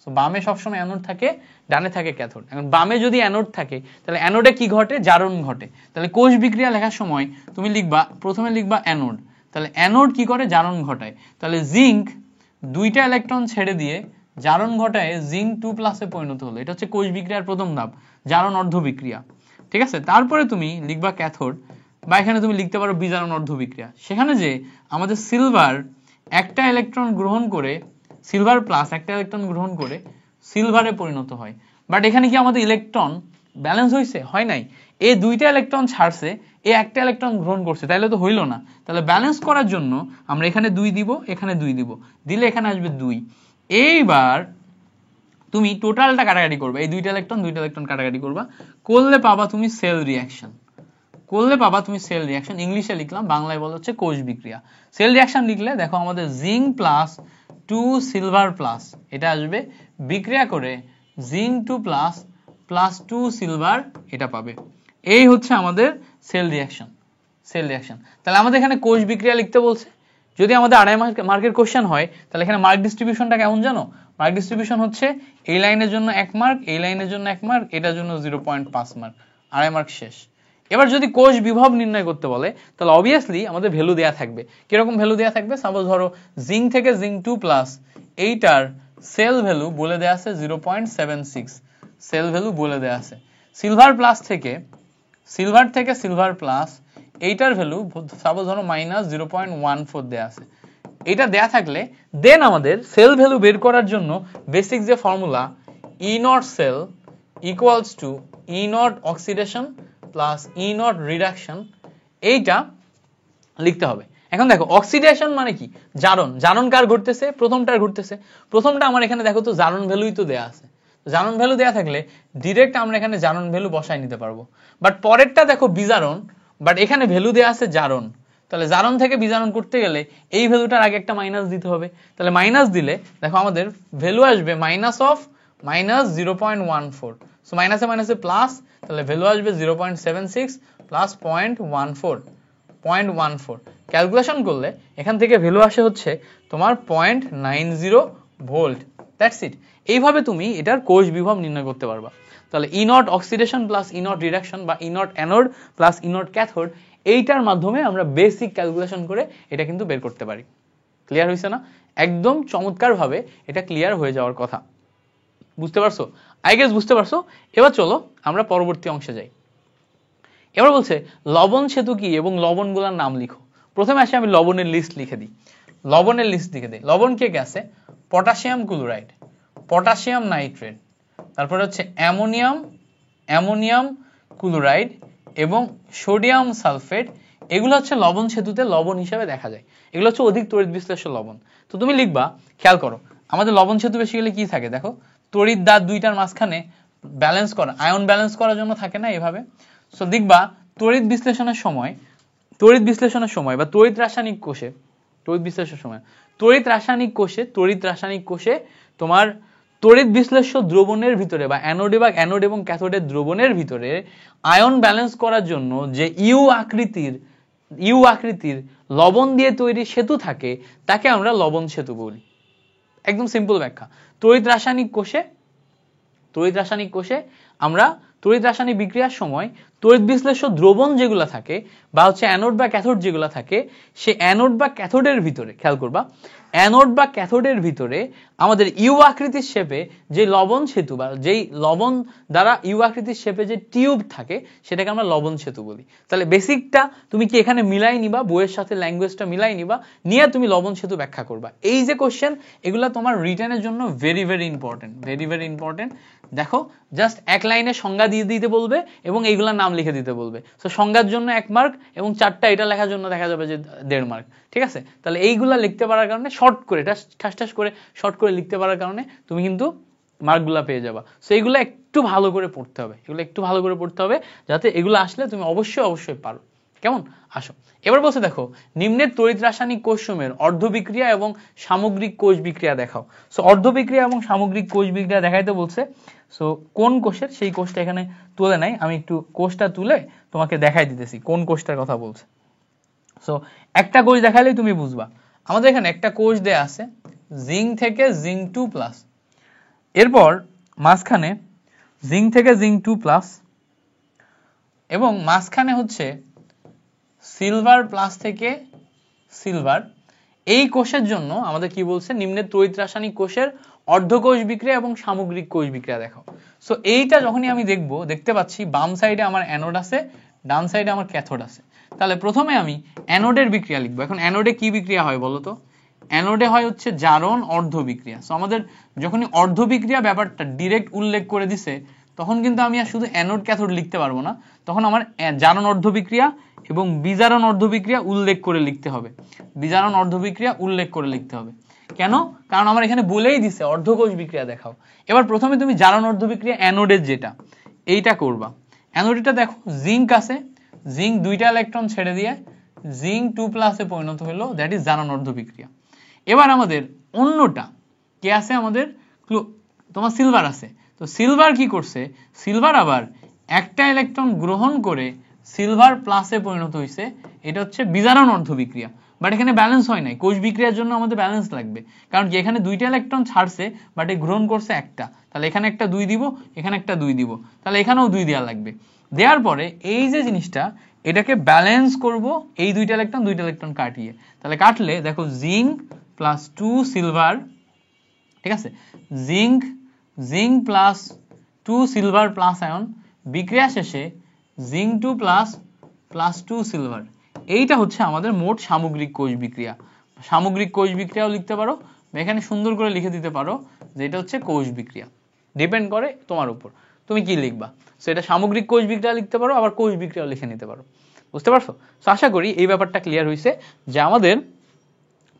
সো বামে সবসময় অ্যানোড থাকে, ডানে থাকে ক্যাথোড। এখন বামে যদি অ্যানোড থাকে তাহলে অ্যানোডে কি ঘটে, জারণ ঘটে। তাহলে কোষ বিক্রিয়া লেখার সময় তুমি লিখবা, প্রথমে লিখবা অ্যানোড, তাহলে অ্যানোড কি করে, জারণ ঘটায়। তাহলে জিঙ্ক 2টা ইলেকট্রন ছেড়ে দিয়ে জারণ ঘটায় জিঙ্ক 2+ পরিণত হলো। এটা হচ্ছে কোষ বিক্রিয়ার প্রথম ধাপ, জারণ অর্ধ বিক্রিয়া। ঠিক আছে, তারপরে তুমি লিখবা ক্যাথোড, বা এখানে তুমি লিখতে পারো বিজারণ অর্ধ বিক্রিয়া। সেখানে যে আমাদের সিলভার একটা ইলেকট্রন গ্রহণ করে, সিলভার প্লাস একটা ইলেকট্রন গ্রহণ করে সিলভারে পরিণত হয়। বাট এখানে কি আমাদের ইলেকট্রন ব্যালেন্স হয়েছে? হয় নাই। এ 2টা ইলেকট্রন ছাড়ছে, এ একটা ইলেকট্রন গ্রহণ করছে, তাইলে তো হইলো না। তাহলে ব্যালেন্স করার জন্য আমরা এখানে 2 দিব, এখানে 2 দিব, দিলে এখানে আসবে 2। এইবার তুমি টোটালটা কাটাকাটি করবে, এই 2টা ইলেকট্রন কাটাকাটি করবা, করলে পাবা তুমি সেল রিঅ্যাকশন। করলে পাবা তুমি সেল রিঅ্যাকশন। ইংলিশে লিখলাম, বাংলায় বলা হচ্ছে কোষ বিক্রিয়া। সেল রিঅ্যাকশন লিখলে দেখো আমাদের জিঙ্ক প্লাস 2 সিলভার প্লাস, এটা আসবে, বিক্রিয়া করে জিঙ্ক 2+ প্লাস 2 সিলভার, এটা পাবে। এই হচ্ছে আমাদের সেল রিঅ্যাকশন। Sell reaction. তাহলে আমাদের এখানে কোষ বিক্রিয়া লিখতে বলছে। যদি আমাদের 2.5 মার্কের কোশ্চেন হয় তাহলে এখানে মার্ক ডিস্ট্রিবিউশনটা কেমন জানো? মার্ক ডিস্ট্রিবিউশন হচ্ছে এই লাইনের জন্য 1 মার্ক, এই লাইনের জন্য 1 মার্ক, এটার জন্য 0.5 মার্ক, 2.5 মার্ক শেষ। এবার যদি কোষ বিভব নির্ণয় করতে বলে তাহলে অবভিয়াসলি আমাদের ভ্যালু দেয়া থাকবে। কিরকম ভ্যালু দেয়া থাকবে? সাপোজ ধরো জিঙ্ক থেকে জিঙ্ক 2+, এইটার সেল ভ্যালু বলে দেয়া আছে 0.76, সেল ভ্যালু বলে দেয়া আছে। সিলভার থেকে সিলভার প্লাস, এইটার ভ্যালু সাপোজ ধরো -0.14 দেয়া আছে। এটা দেয়া থাকলে দেন আমাদের সেল ভ্যালু বের করার জন্য বেসিক যে formula E naught cell equals to E naught oxidation plus E naught reduction, এইটা লিখতে হবে। এখন দেখো অক্সিডেশন মানে কি, জারণ। জারণ কার ঘটতেছে? প্রথমটার ঘটতেছে। প্রথমটা আমার এখানে দেখো তো জারণ ভ্যালুই তো দেয়া আছে। জারণ ভ্যালু দেয়া থাকলে ডিরেক্ট আমরা এখানে জারণ ভ্যালু বসাই নিতে পারবো। বাট পরেরটা দেখো বিজারণ, বাট এখানে ভ্যালু দেয়া আছে জারণ। তাহলে জারণ থেকে বিজারণ করতে গেলে এই ভ্যালুটার আগে একটা মাইনাস দিতে হবে। তাহলে মাইনাস দিলে দেখো আমাদের ভ্যালু আসবে -0.14। সো মাইনাসে মাইনাসে প্লাস, তাহলে ভ্যালু আসবে 0.76 প্লাস 0.14। ক্যালকুলেশন করলে এখান থেকে ভ্যালু আসে হচ্ছে তোমার 0.90 ভোল্ট। That's it. এইভাবে তুমি এটার কোষ বিভব নির্ণয় করতে পারবা। তাহলে E naught oxidation plus E naught reduction বা E not anode plus E not cathode, এইটার মাধ্যমে আমরা বেসিক ক্যালকুলেশন করে এটা কিন্তু বের করতে পারি। ক্লিয়ার হয়েছে না? একদম চমৎকার ভাবে এটা ক্লিয়ার হয়ে যাওয়ার কথা। বুঝতে পারছো? আই গেস বুঝতে পারছো। এবার চলো আমরা পরবর্তী অংশে যাই। এবার বলছে লবণ সেতু কি এবং লবণগুলোর নাম লিখো। প্রথমে আসে আমি লবণের লিস্ট লিখে দিই। লবণের লিস্ট লিখে দিই। লবণ কে কে আছে? পটাশিয়াম ক্লোরাইড, পটাশিয়াম নাইট্রেট, তারপরে হচ্ছে অ্যামোনিয়াম ক্লোরাইড এবং সোডিয়াম সালফেট। এগুলো হচ্ছে লবণ সেতুতে লবণ হিসেবে দেখা যায়। এগুলো হচ্ছে অধিক তড়িৎ বিশ্লেষ্য লবণ। তো তুমি লিখবা, খেয়াল করো আমাদের লবণ সেতু বেসিক্যালি কি থাকে দেখো, তড়িৎ দাঁত দুইটার মাঝখানে ব্যালেন্স করা, আয়ন ব্যালেন্স করার জন্য থাকে না এভাবে। সো দেখবা তড়িৎ বিশ্লেষণের সময় বা তড়িৎ রাসায়নিক কোষে, তড়িৎ রাসায়নিক কোষে তোমার তড়িৎ বিশ্লেষ্য দ্রবণের ভিতরে বা অ্যানোড এবং ক্যাথোডের দ্রবণের ভিতরে আয়ন ব্যালেন্স করার জন্য যে ইউ আকৃতির লবণ দিয়ে তৈরি সেতু থাকে তাকে আমরা লবণ সেতু বলি। একদম সিম্পল ব্যাখ্যা। তড়িৎ রাসায়নিক কোষে আমরা তড়িৎ রাসায়নিক বিক্রিয়ার সময় তড়িৎ বিশ্লেষ্য দ্রবণ যেগুলো থাকে বা হচ্ছে অ্যানোড বা ক্যাথোড যেগুলো থাকে, সে অ্যানোড বা ক্যাথোডের ভিতরে, খেয়াল করবা, অ্যানোড বা ক্যাথোডের ভিতরে আমাদের ইউ আকৃতির শেপে যে লবণ সেতু বা যেই লবণ দ্বারা ইউ আকৃতির শেপে যে টিউব থাকে সেটাকে আমরা লবণ সেতু বলি। তাহলে বেসিকটা তুমি কি এখানে মিলাই নিবা, বইয়ের সাথে ল্যাঙ্গুয়েজটা মিলাই নিবা, নিয়ে তুমি লবণ সেতু ব্যাখ্যা করবা। এই যে কোশ্চেন, এগুলো তোমার রিটেনের জন্য ভেরি ভেরি ইম্পর্টেন্ট। দেখো জাস্ট এক লাইনে সংজ্ঞা দিয়ে দিতে বলবে এবং এইগুলার নাম লিখে দিতে বলবে। সো সংজ্ঞার জন্য 1 মার্ক এবং 4টা এটা লেখার জন্য দেখা যাবে যে 1.5 মার্ক। ঠিক আছে? তাহলে এইগুলা লিখতে পারার কারণে শর্ট করে লিখতে পারার কারণে তুমি কিন্তু মার্কগুলা পেয়ে যাবা। সো এইগুলা একটু ভালো করে পড়তে হবে, যাতে এগুলো আসলে তুমি অবশ্যই পারো। কেমন? আসো এবার বলছে দেখো নিম্নের তড়িৎ রাসায়নিক কোষসমূহের অর্ধ বিক্রিয়া এবং সামগ্রিক কোষ বিক্রিয়া দেখাও। সো অর্ধ বিক্রিয়া এবং সামগ্রিক কোষ বিক্রিয়া দেখাইতে বলছে। সো কোন কোষের সেই কোষটা এখানে তুলে নাই, আমি একটু কোষটা তুলে তোমাকে দেখাই দিতেছি কোন কোষটার কথা বলছে। সো একটা কোষ দেখাইলেই তুমি বুঝবা। আমাদের এখানে একটা কোষ দেয়া আছে জিঙ্ক থেকে জিঙ্ক 2+, এরপর মাঝখানে জিঙ্ক থেকে জিঙ্ক 2+, এবং মাঝখানে হচ্ছে সিলভার প্লাস থেকে সিলভার। এই কোষের জন্য আমাদের কি বলছে, নিম্নের তড়িৎ রাসায়নিক কোষের অর্ধকোষ বিক্রিয়া এবং সামগ্রিক কোষ বিক্রিয়া দেখাও। সো এইটা যখনই আমি দেখতে পাচ্ছি বাম সাইডে আমার অ্যানোড আছে, ডান সাইডে আমার ক্যাথোড আছে। তাহলে প্রথমে আমি অ্যানোডের বিক্রিয়া লিখবো। এখন অ্যানোডে কি বিক্রিয়া হয় বলো তো? অ্যানোডে হয় হচ্ছে জারণ অর্ধ বিক্রিয়া। সো আমাদের যখনই অর্ধ বিক্রিয়া ব্যাপারটা ডিরেক্ট উল্লেখ করে দিছে তখন কিন্তু আমি আর শুধু অ্যানোড ক্যাথোড লিখতে পারবো না, তখন আমার জারণ অর্ধ বিক্রিয়া এবং বিজারণ অর্ধ বিক্রিয়া উল্লেখ করে লিখতে হবে। বিজারণ অর্ধ বিক্রিয়া উল্লেখ করে লিখতে হবে। কেন? কারণ আমার এখানে বলেই দিছে অর্ধকোষ বিক্রিয়া দেখাও। এবার প্রথমে তুমি জারণ অর্ধ বিক্রিয়া অ্যানোডের যেটা এইটা করবা। অ্যানোডেটা দেখো জিঙ্ক আছে, জিঙ্ক 2টা ইলেকট্রন ছেড়ে দিয়ে জিঙ্ক 2+ এ পরিণত হলো, দ্যাট ইজ জারণ অর্ধ বিক্রিয়া। এবার আমাদের অন্যটা কে আছে, আমাদের তোমার সিলভার আছে। তো সিলভার কি করছে, সিলভার আবার একটা ইলেকট্রন গ্রহণ করে সিলভার প্লাসে পরিণত হয়েছে, এটা হচ্ছে বিজারণ অর্ধ বিক্রিয়া। বাট এখানে ব্যালেন্স হয় নাই, কোষ বিক্রিয়ার জন্য আমাদের ব্যালেন্স লাগবে, কারণ কি এখানে 2টা ইলেকট্রন ছাড়ছে বাট এ গ্রহণ করছে একটা, তাহলে এখানে একটা 2 দিব, এখানে একটা 2 দিব, তাহলে এখানেও 2 দেওয়া লাগবে। দেওয়ার পরে এই যে জিনিসটা এটাকে ব্যালেন্স করব এই 2টা ইলেকট্রন কাটিয়ে। তাহলে কাটলে দেখো জিঙ্ক প্লাস 2 সিলভার, ঠিক আছে, zinc plus 2 silver plus ion বিক্রিয়া শেষে জিঙ্ক 2++2 সিলভার। এইটা হচ্ছে আমাদের মোট সামগ্রিক কোষ বিক্রিয়া। সামগ্রিক কোষ বিক্রিয়াও লিখতে পারো, এখানে সুন্দর করে লিখে দিতে পারো যে এটা হচ্ছে কোষ বিক্রিয়া। ডিপেন্ড করে তোমার উপর তুমি কি লিখবা। সো এটা সামগ্রিক কোষ বিক্রিয়া লিখতে পারো, আবার কোষ বিক্রিয়াও লিখে নিতে পারো। বুঝতে পারছো? সো আশা করি এই ব্যাপারটা ক্লিয়ার হয়েছে যে আমাদের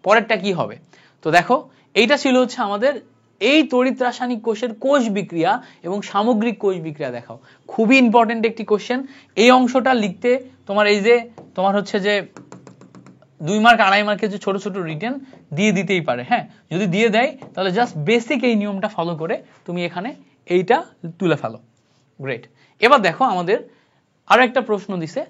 পরেরটা কি হবে। তো দেখো এইটা ছিল হচ্ছে আমাদের এই তড়িৎ রাসায়নিক কোষের কোষ বিক্রিয়া এবং সামগ্রিক কোষ বিক্রিয়া দেখাও। খুবই ইম্পর্টেন্ট একটি কোশ্চেন। এই অংশটা লিখতে তোমার এই যে তোমার হচ্ছে যে 2 মার্ক 2.5 মার্কের যে ছোট ছোট রিটেন দিয়ে দিতেই পারে। হ্যাঁ, যদি দিয়ে দেয় তাহলে জাস্ট বেসিক এই নিয়মটা ফলো করে তুমি এখানে এইটা তুলে ফেলো। গ্রেট। এবার দেখো আমাদের আরো একটা প্রশ্ন দিছে,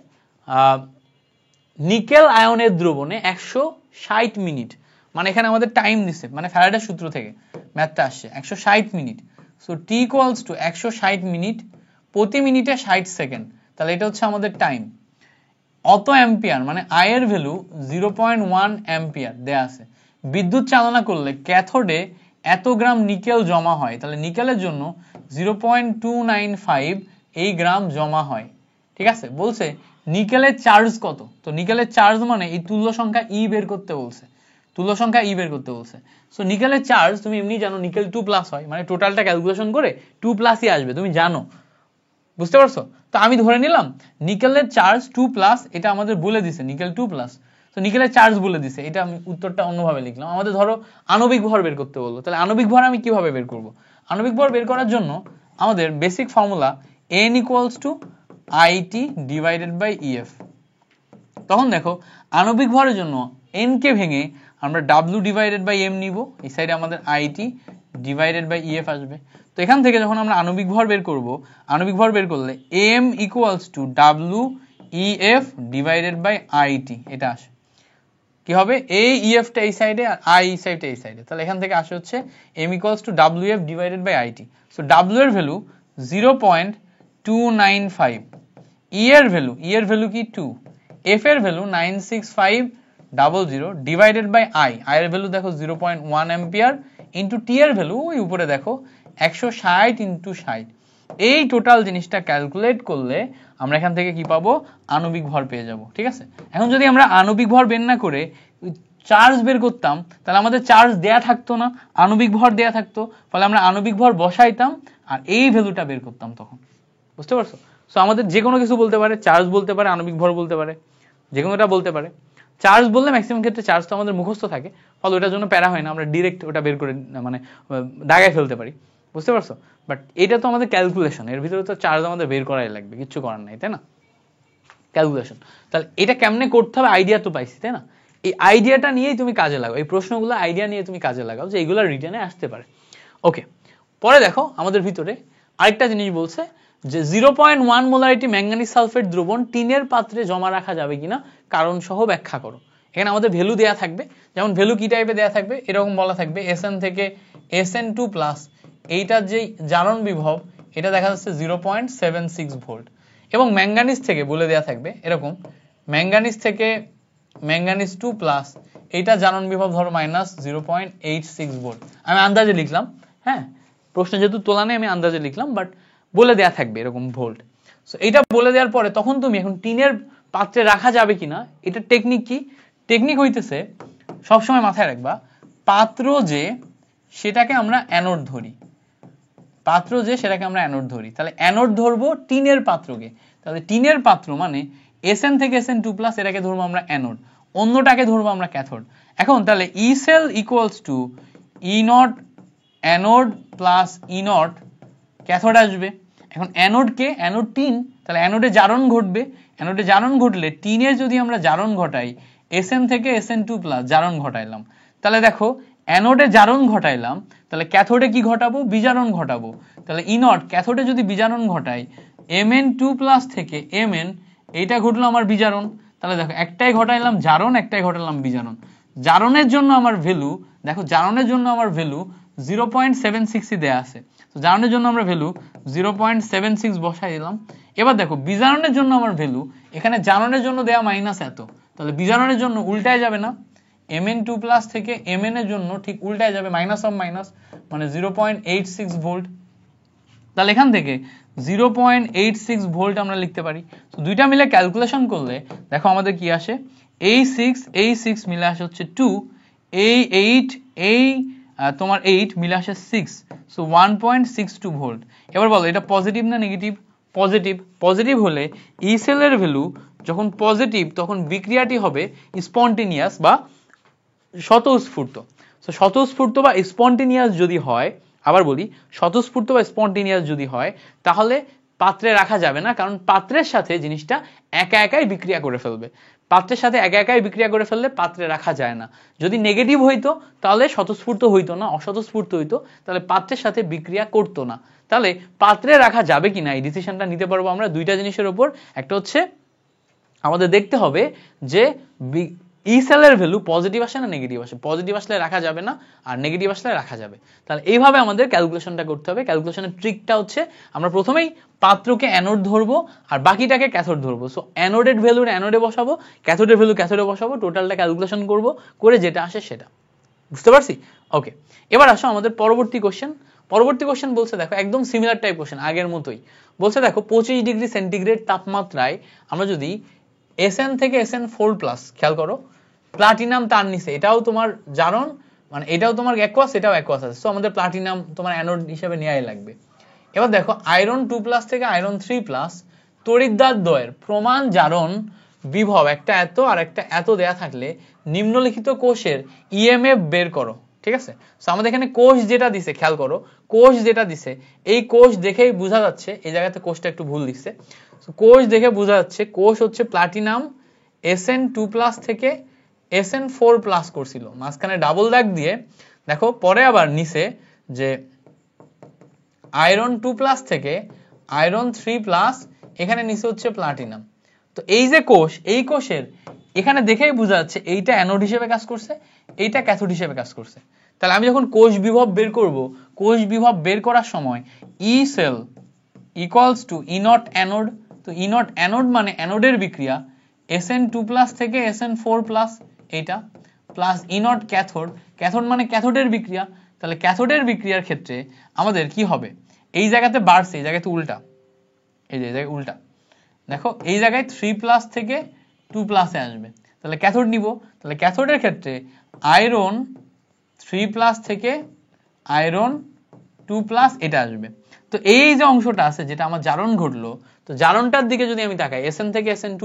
নিকেল আয়নের দ্রবণে 160 মিনিট, মানে এখানে আমাদের টাইম দিছে, মানে ফ্যারাডের সূত্র থেকে ম্যাথটা আসছে 160 minute. So T equals to 160 minute প্রতি মিনিটে 60 সেকেন্ড, তাহলে এটা হচ্ছে আমাদের টাইম। অত অ্যাম্পিয়ার মানে আই এর ভ্যালু 0.1 অ্যাম্পিয়ার দেয়া আছে। বিদ্যুৎ চালনা করলে ক্যাথোডে এত গ্রাম নিকেল জমা হয়, তাহলে নিকেলের জন্য 0.295 এই গ্রাম জমা হয়। ঠিক আছে, বলছে নিকেলের চার্জ কত। তো নিকেলের চার্জ মানে এই তুল্য সংখ্যা ই বের করতে বলছে, তুল্য সংখ্যা ই বের করতে বলছে। সো নিকেলের চার্জ তুমি এমনি জানো, নিকেল 2+ হয়, মানে টোটালটা ক্যালকুলেশন করে 2+ই আসবে, তুমি জানো। বুঝতে পারছো? তো আমি ধরে নিলাম নিকেলের চার্জ 2+, এটা আমাদের বলে দিছে নিকেল 2+। তো নিকেলের চার্জ বলে দিছে, এটা আমি উত্তরটা অন্যভাবে লিখলাম। আমাদের ধরো আণবিক ভর বের করতে বললো, তাহলে আণবিক ভর আমি কিভাবে বের করব? আণবিক ভর বের করার জন্য আমাদের basic formula n equals to IT divided by EF। তখন দেখো আণবিক ভরের জন্য n কে ভেঙে আমরা W ডিভাইডেড বাই M নিব, এই সাইডে আমাদের IT ডিভাইডেড বাই EF আসবে। তো এখান থেকে যখন আমরা আণবিক ভর বের করব, আণবিক ভর বের করলে M equals to WEF divided by IT, এটা আসে। কি হবে, এই EF টা এই সাইডে আর I এই সাইডে এই সাইডে, তাহলে এখান থেকে আসে হচ্ছে M equals to WF divided by IT। So W এর ভ্যালু 0.295, E এর ভ্যালু কি 2, F এর ভ্যালু 96500 ডিভাইডেড বাই I এর ভ্যালু দেখো 0.1 অ্যাম্পিয়ার ইনটু T এর ভ্যালু ওই উপরে দেখো 160 ইনটু 60। এই টোটাল জিনিসটা ক্যালকুলেট করলে আমরা এখান থেকে কি পাবো, আণবিক ভর পেয়ে যাব। ঠিক আছে, এখন যদি আমরা আণবিক ভর বের না করে চার্জ বের করতাম তাহলে আমাদের চার্জ দেয়া থাকতো না, আণবিক ভর দেয়া থাকতো, ফলে আমরা আণবিক ভর বসাইতাম আর এই ভ্যালুটা বের করতাম তখন। বুঝতে পারছো? সো আমাদের যে কোনো কিছু বলতে পারে, চার্জ বলতে পারে, আণবিক ভর বলতে পারে, যে কোনোটা বলতে পারে। চার্জ বললে ম্যাক্সিমাম ক্ষেত্রে চার্জ তো আমাদের মুখস্থ থাকে, ফলে ওটার জন্য প্যারা হয় না, আমরা ডিরেক্ট ওটা বের করে মানে দাগায় ফেলতে পারি। বুঝতে পারছো? বাট এটা তো আমাদের ক্যালকুলেশন, এর ভিতরে তো চার্জ আমাদের বের করাই লাগবে, কিচ্ছু করার নাই, তাই না? ক্যালকুলেশন। তাহলে এটা কেমনে করতে হবে আইডিয়া তো পাইছি, তাই না? এই আইডিয়াটা নিয়েই তুমি কাজে লাগাও, এই প্রশ্নগুলো আইডিয়া নিয়ে তুমি কাজে লাগাও যে এইগুলো রিটেনে আসতে পারে। ওকে, পরে দেখো আমাদের ভিতরে আরেকটা জিনিস বলছে যে 0.1 মোলারিটি ম্যাঙ্গানিজ সালফেট দ্রবণ টিনের পাত্রে জমা রাখা যাবে কিনা কারণ সহ ব্যাখ্যা করো। এখানে আমাদের ভ্যালু দেয়া থাকবে, যেমন ভ্যালু কি টাইপে দেয়া থাকবে, এরকম বলা থাকবে Sn থেকে Sn2+, এইটার যে জারণ বিভব এটা দেখা যাচ্ছে 0.76 ভোল্ট, এবং ম্যাঙ্গানিজ থেকে বলে দেয়া থাকবে এরকম, ম্যাঙ্গানিজ থেকে ম্যাঙ্গানিজ2+, এইটা জারণ বিভব ধরো -0.86 ভোল্ট। আমি আন্দাজে লিখলাম, হ্যাঁ, প্রশ্ন যেহেতু তোলা নেই আমি আন্দাজে লিখলাম, বাট বলে দেয়া থাকবে এরকম ভোল্ট। সো এটা বলে দেওয়ার পরে তখন তুমি এখন টিনের পাত্রে রাখা যাবে কিনা, এটা টেকনিক কি, টেকনিক হইতেছে সবসময় মাথায় রাখবা, পাত্র যে সেটাকে আমরা অ্যানোড ধরি, পাত্র যে সেটাকে আমরা অ্যানোড ধরি, তাহলে অ্যানোড ধরবো টিনের পাত্রকে, তাহলে টিনের পাত্র মানে Sn থেকে Sn2+, এটাকে ধরবো আমরা অ্যানোড, অন্যটাকে ধরবো আমরা ক্যাথোড। এখন তাহলে E cell equals to E naught anode plus E naught cathode আসবে। এখন অ্যানোড কে, অ্যানোড টিন, তাহলে অ্যানোডে জারণ ঘটবে, অ্যানোডে জারণ ঘটলে টিনের যদি আমরা জারণ ঘটাই Sn থেকে Sn2+, জারণ ঘটাইলাম, তাহলে দেখো অ্যানোডে জারণ ঘটাইলাম, তাহলে ক্যাথোডে কি ঘটাবো, বিজারণ ঘটাবো, তাহলে E naught ক্যাথোডে যদি বিজারণ ঘটাই Mn2+ থেকে Mn, এইটা ঘটলো আমার বিজারণ, তাহলে দেখো একটাই ঘটাইলাম জারণ, একটাই ঘটালাম বিজারণ। জারণের জন্য আমার ভ্যালু দেখো, জারণের জন্য আমার ভ্যালু 0.76 দেয়া আছে, তো জারণের জন্য আমরা ভ্যালু 0.76 বসাই দিলাম। এবার দেখো বিজারণের জন্য আমার ভ্যালু, এখানে জারণের জন্য দেয়া মাইনাস এত, তাহলে বিজারণের জন্য উল্টায় যাবে না, Mn2+ থেকে Mn এর জন্য ঠিক উল্টায় যাবে, মাইনাস অফ মাইনাস মানে 0.86 ভোল্ট। তাহলে এখান থেকে 0.86 ভোল্ট আমরা লিখতে পারি। তো দুইটা মিলে ক্যালকুলেশন করলে দেখো আমাদের কি আসে, এই 6 মিলে আসে হচ্ছে 2, এই 8 এই তোমার 8 মিলে আসে 6, সো 1.62 ভোল্ট। এবার বলো এটা পজিটিভ না নেগেটিভ? পজিটিভ। পজিটিভ হলে ই সেলের ভ্যালু যখন পজিটিভ তখন বিক্রিয়াটি হবে স্পন্টেনিয়াস বা স্বতঃস্ফূর্ত। সো স্বতঃস্ফূর্ত বা স্পন্টেনিয়াস যদি হয়, আবার বলি স্বতঃস্ফূর্ত বা স্পন্টেনিয়াস যদি হয়, তাহলে পাত্রে রাখা যাবে না, কারণ পাত্রের সাথে জিনিসটা একা একাই বিক্রিয়া করে ফেলবে, পাত্রের সাথে একা একাই বিক্রিয়া করে ফেললে পাত্রে রাখা যায় না। যদি নেগেটিভ হইতো তাহলে স্বতঃস্ফূর্ত হইতো না, অস্বতঃস্ফূর্ত হইতো, তাহলে পাত্রের সাথে বিক্রিয়া করতো না। তাহলে পাত্রে রাখা যাবে কিনা এই ডিসিশনটা নিতে পারবো আমরা দুইটা জিনিসের উপর। একটা হচ্ছে আমাদের দেখতে হবে যে ই সেলের ভ্যালু পজিটিভ আসে না নেগেটিভ আসে, পজিটিভ আসলে রাখা যাবে না, আর নেগেটিভ আসলে রাখা যাবে। তাহলে এইভাবে আমাদের ক্যালকুলেশনটা করতে হবে। ক্যালকুলেশনের ট্রিকটা হচ্ছে আমরা প্রথমেই পাত্রকে অ্যানোড ধরবো আর বাকিটাকে ক্যাথোড ধরবো। সো অ্যানোডের ভ্যালু অ্যানোডে বসাবো, ক্যাথোডের ভ্যালু ক্যাথোডে বসাবো, টোটালটা ক্যালকুলেশন করব, করে যেটা আসে সেটা। বুঝতে পারছি? ওকে, এবার আসো আমাদের পরবর্তী কোশ্চেন। পরবর্তী কোশ্চেন বলছে দেখো একদম সিমিলার টাইপ কোশ্চেন, আগের মতোই বলছে দেখো 25 ডিগ্রি সেন্টিগ্রেড তাপমাত্রায় আমরা যদি Sn থেকে Sn4+, খেয়াল করো প্লাটিনাম তার নিচে, এটাও তোমার জারণ মানে এটাও তোমার অ্যাকোয়াস, এটাও অ্যাকোয়াস আছে, সো আমাদের প্লাটিনাম তোমার অ্যানোড হিসেবে নেওয়াই লাগবে। এবার দেখো আয়রন 2+ থেকে আয়রন 3+, তড়িৎদ্বার দ্বয়ের প্রমাণ জারণ বিভব একটা এত আর একটা এত দেয়া থাকলে নিম্নলিখিত কোষের ইএমএফ বের করো। ঠিক আছে, সো আমাদের এখানে কোষ যেটা দিছে, খেয়াল করো কোষ যেটা দিছে, এই কোষ দেখেই বোঝা যাচ্ছে, এই জায়গাতে কোষটা একটু ভুল দিচ্ছে, কোষ দেখে বোঝা যাচ্ছে কোষ হচ্ছে প্লাটিনাম Sn2+ থেকে Sn4+ করছিল, মাঝখানে ডাবল দাগ দিয়ে দেখো, পরে আবার নিচে যে আয়রন 2+ থেকে আয়রন 3+, এখানে নিচে হচ্ছে প্লাটিনাম। তো এই যে কোষ, এই কোষের এখানে দেখেই বোঝা যাচ্ছে এইটা অ্যানোড হিসেবে কাজ করছে, এইটা ক্যাথোড হিসেবে কাজ করছে। তাহলে আমি যখন কোষ বিভব বের করব, কোষ বিভব বের করার সময় E cell equals to E not anode, তো ই নট অ্যানোড মানে অ্যানোডের বিক্রিয়া Sn2+ থেকে Sn4+, এইটা plus E not cathode, cathode মানে ক্যাথোডের বিক্রিয়া, তাহলে ক্যাথোডের বিক্রিয়ার ক্ষেত্রে আমাদের কি হবে, এই জায়গাতে বাড়ছে, এই জায়গাতে উল্টা, এই যে জায়গায় উল্টা দেখো, এই জায়গায় 3+ থেকে 2+ এ আসবে, তাহলে ক্যাথোড নিব, তাহলে ক্যাথোডের ক্ষেত্রে আয়রন 3+ থেকে আয়রন 2+ এটা আসবে। তো এই যে অংশটা আছে যেটা আমার জারণ ঘটলো, তো জারণটার দিকে যদি আমি তাকাই Sn থেকে Sn2+,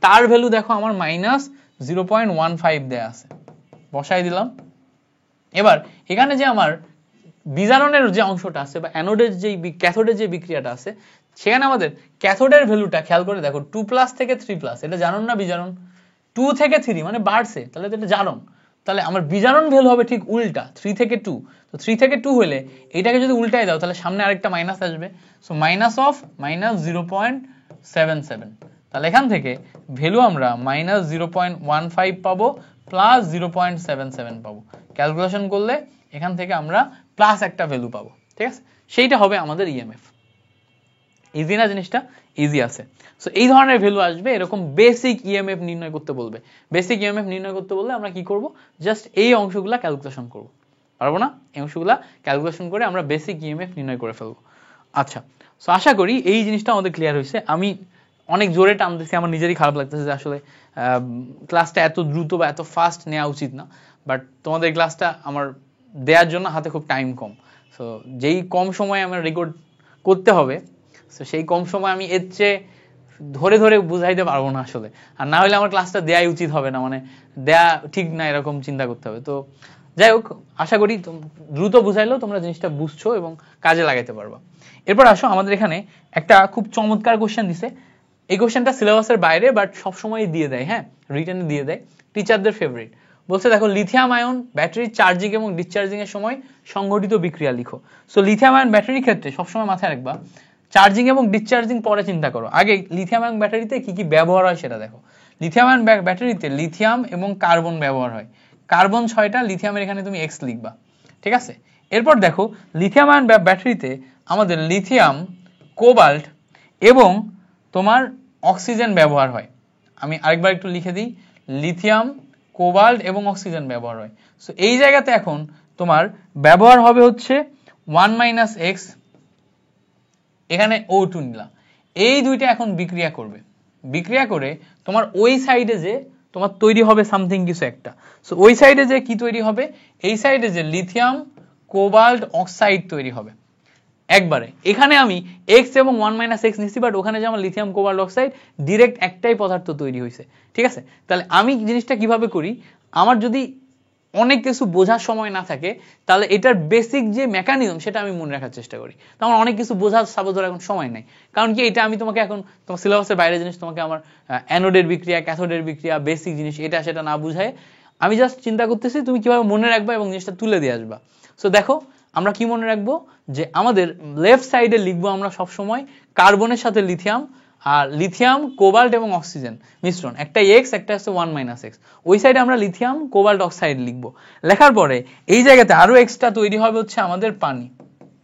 তার ভ্যালু দেখো আমার -0.15 দেয়া আছে, বসাই দিলাম। এবার এখানে যে আমার বিজারণের যে অংশটা আছে বা অ্যানোডের যে ক্যাথোডের যে বিক্রিয়াটা আছে, সেখানে আমাদের ক্যাথোডের ভ্যালুটা খেয়াল করে দেখো 2+ থেকে 3+, এটা জানুন না বিজারণ, 2 থেকে 3 মানে বাড়ছে, তাহলে তো এটা জারণ, তাহলে আমার বিজারণ ভ্যালু হবে ঠিক উল্টা 3 থেকে 2, তো 3 থেকে 2 হলে এটাকে যদি উল্টাই দাও তাহলে সামনে আরেকটা মাইনাস আসবে, সো -0.77, তাহলে এখান থেকে ভ্যালু আমরা -0.15 পাবো প্লাস 0.77 পাবো, ক্যালকুলেশন করলে এখান থেকে আমরা প্লাস একটা ভ্যালু পাবো, ঠিক আছে, সেইটা হবে আমাদের ইএমএফ। ইজি না জিনিসটা? ইজি আছে। সো এই ধরনের ভ্যালু আসবে, এরকম বেসিক ইএমএফ নির্ণয় করতে বলবে। বেসিক ইএমএফ নির্ণয় করতে বললে আমরা কি করব, জাস্ট এই অংশগুলা ক্যালকুলেশন করব, পারবো না? এই অংশগুলা ক্যালকুলেশন করে আমরা বেসিক ইএমএফ নির্ণয় করে ফেলবো। আচ্ছা, সো আশা করি এই জিনিসটা আমাদের ক্লিয়ার হয়েছে। আমি অনেক জোরে টানতেছি, আমার নিজেরই খারাপ লাগতেছে যে আসলে ক্লাসটা এত দ্রুত বা এত ফাস্ট নেওয়া উচিত না, বাট তোমাদের ক্লাসটা আমার দেওয়ার জন্য হাতে খুব টাইম কম, সো যেই কম সময়ে আমার রেকর্ড করতে হবে, সো সেই কম সময় আমি এর চেয়ে ধরে ধরে বুঝাইতে পারবো না আসলে, আর না হলে আমার ক্লাসটা দেয়াই উচিত হবে না, মানে দেয়া ঠিক না এরকম চিন্তা করতে হবে। তো যাই হোক, আশা করি দ্রুত বুঝাইলেও তোমরা জিনিসটা বুঝছো এবং কাজে লাগাইতে পারবা। এরপর আসো, আমাদের এখানে একটা খুব চমৎকার কোশ্চেন দিছে। এই কোশ্চেনটা সিলেবাসের বাইরে, বাট সবসময় দিয়ে দেয়, হ্যাঁ, রিটেনে দিয়ে দেয়, টিচারদের ফেভারিট। বলছে দেখো, লিথিয়াম আয়ন ব্যাটারির চার্জিং এবং ডিসচার্জিং এর সময় সংঘটিত বিক্রিয়া লিখো। সো লিথিয়াম আয়ন ব্যাটারির ক্ষেত্রে সবসময় মাথায় রাখবা, চার্জিং এবং ডিসচার্জিং পরে চিন্তা করো, আগে লিথিয়াম আয়ন ব্যাটারিতে কি কি ব্যবহার হয় সেটা দেখো। লিথিয়াম আয়ন ব্যাটারিতে লিথিয়াম এবং কার্বন ব্যবহার হয়, কার্বন 6টা, লিথিয়ামের এখানে তুমি X লিখবা, ঠিক আছে। এরপর দেখো, লিথিয়াম আয়ন ব্যাটারিতে আমাদের লিথিয়াম, কোবাল্ট এবং তোমার অক্সিজেন ব্যবহার হয়। আমি আরেকবার একটু লিখে দিই, লিথিয়াম, কোবাল্ট এবং অক্সিজেন ব্যবহার হয়। সো এই জায়গাতে এখন তোমার ব্যবহার হবে হচ্ছে 1 - X, এখানে O2 নিলাম, এই দুইটা এখন বিক্রিয়া করবে, বিক্রিয়া করে তোমার ওই সাইডে যে তোমার তৈরি হবে সামথিং কিছু একটা। সো ওই সাইডে যে কি তৈরি হবে, এই সাইডে যে লিথিয়াম কোবাল্ট অক্সাইড তৈরি হবে একবারে। এখানে আমি X এবং 1 - X নিচ্ছি, বাট ওখানে যে আমার লিথিয়াম কোবাল্ট অক্সাইড ডিরেক্ট একটাই পদার্থ তৈরি হয়েছে, ঠিক আছে। তাহলে আমি জিনিসটা কিভাবে করি, আমার যদি অনেক কিছু বোঝার সময় না থাকে, তাহলে এটার বেসিক যে মেকানিজম সেটা আমি মনে রাখার চেষ্টা করি। তো আমার অনেক কিছু বোঝার সাপোজ এখন সময় নাই, কারণ কি এটা আমি তোমাকে এখন তোমার সিলেবাসের বাইরে জিনিস, তোমাকে আমার অ্যানোডের বিক্রিয়া, ক্যাথোডের বিক্রিয়া, বেসিক জিনিস এটা সেটা না বুঝায়, আমি জাস্ট চিন্তা করতেছি তুমি কিভাবে মনে রাখবা এবং জিনিসটা তুলে দিয়ে আসবা। সো দেখো, আমরা কি মনে রাখবো, যে আমাদের লেফট সাইডে লিখবো আমরা সব সময় কার্বনের সাথে লিথিয়াম, আর লিথিয়াম, কোবাল্ট এবং অক্সিজেন মিশ্রণ, একটা X, একটা হচ্ছে 1 - X। ওই সাইডে আমরা লিথিয়াম কোবাল্ট অক্সাইড লিখবো। লেখার পরে এই জায়গাতে আরো এক্সট্রা তৈরি হবে হচ্ছে আমাদের পানি,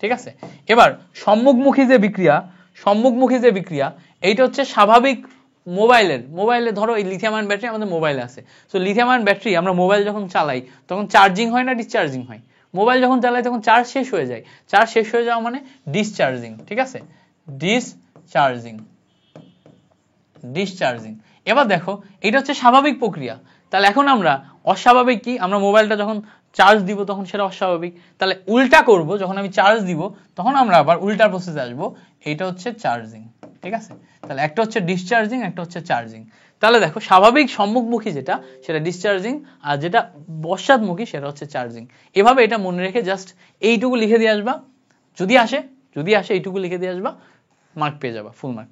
ঠিক আছে। এবার সম্মুখমুখী যে বিক্রিয়া, সম্মুখমুখী যে বিক্রিয়া, এইটা হচ্ছে স্বাভাবিক মোবাইলে ধরো এই লিথিয়াম আয়ন ব্যাটারি আমাদের মোবাইলে আছে। সো লিথিয়াম আয়ন ব্যাটারি আমরা মোবাইল যখন চালাই তখন চার্জিং হয় না ডিসচার্জিং হয়? মোবাইল যখন চালাই তখন চার্জ শেষ হয়ে যায়, চার্জ শেষ হয়ে যাওয়া মানে ডিসচার্জিং, ঠিক আছে, ডিসচার্জিং। এবার দেখো, এটা হচ্ছে স্বাভাবিক প্রক্রিয়া। তাহলে এখন আমরা অস্বাভাবিক কি, আমরা মোবাইলটা যখন চার্জ দিব তখন সেটা অস্বাভাবিক, তাহলে উল্টা করব, যখন আমি চার্জ দিব তখন আমরা আবার উল্টার প্রসেসে আসবো, এইটা হচ্ছে চার্জিং, ঠিক আছে। তাহলে একটা হচ্ছে ডিসচার্জিং, একটা হচ্ছে চার্জিং। তাহলে দেখো, স্বাভাবিক সম্মুখমুখী যেটা সেটা ডিসচার্জিং, আর যেটা পশ্চাৎমুখী সেটা হচ্ছে চার্জিং। এভাবে এটা মনে রেখে জাস্ট এইটুকু লিখে দিয়ে আসবা, যদি আসে এইটুকু লিখে দিয়ে আসবা, মার্ক পেয়ে যাবা, ফুল মার্ক।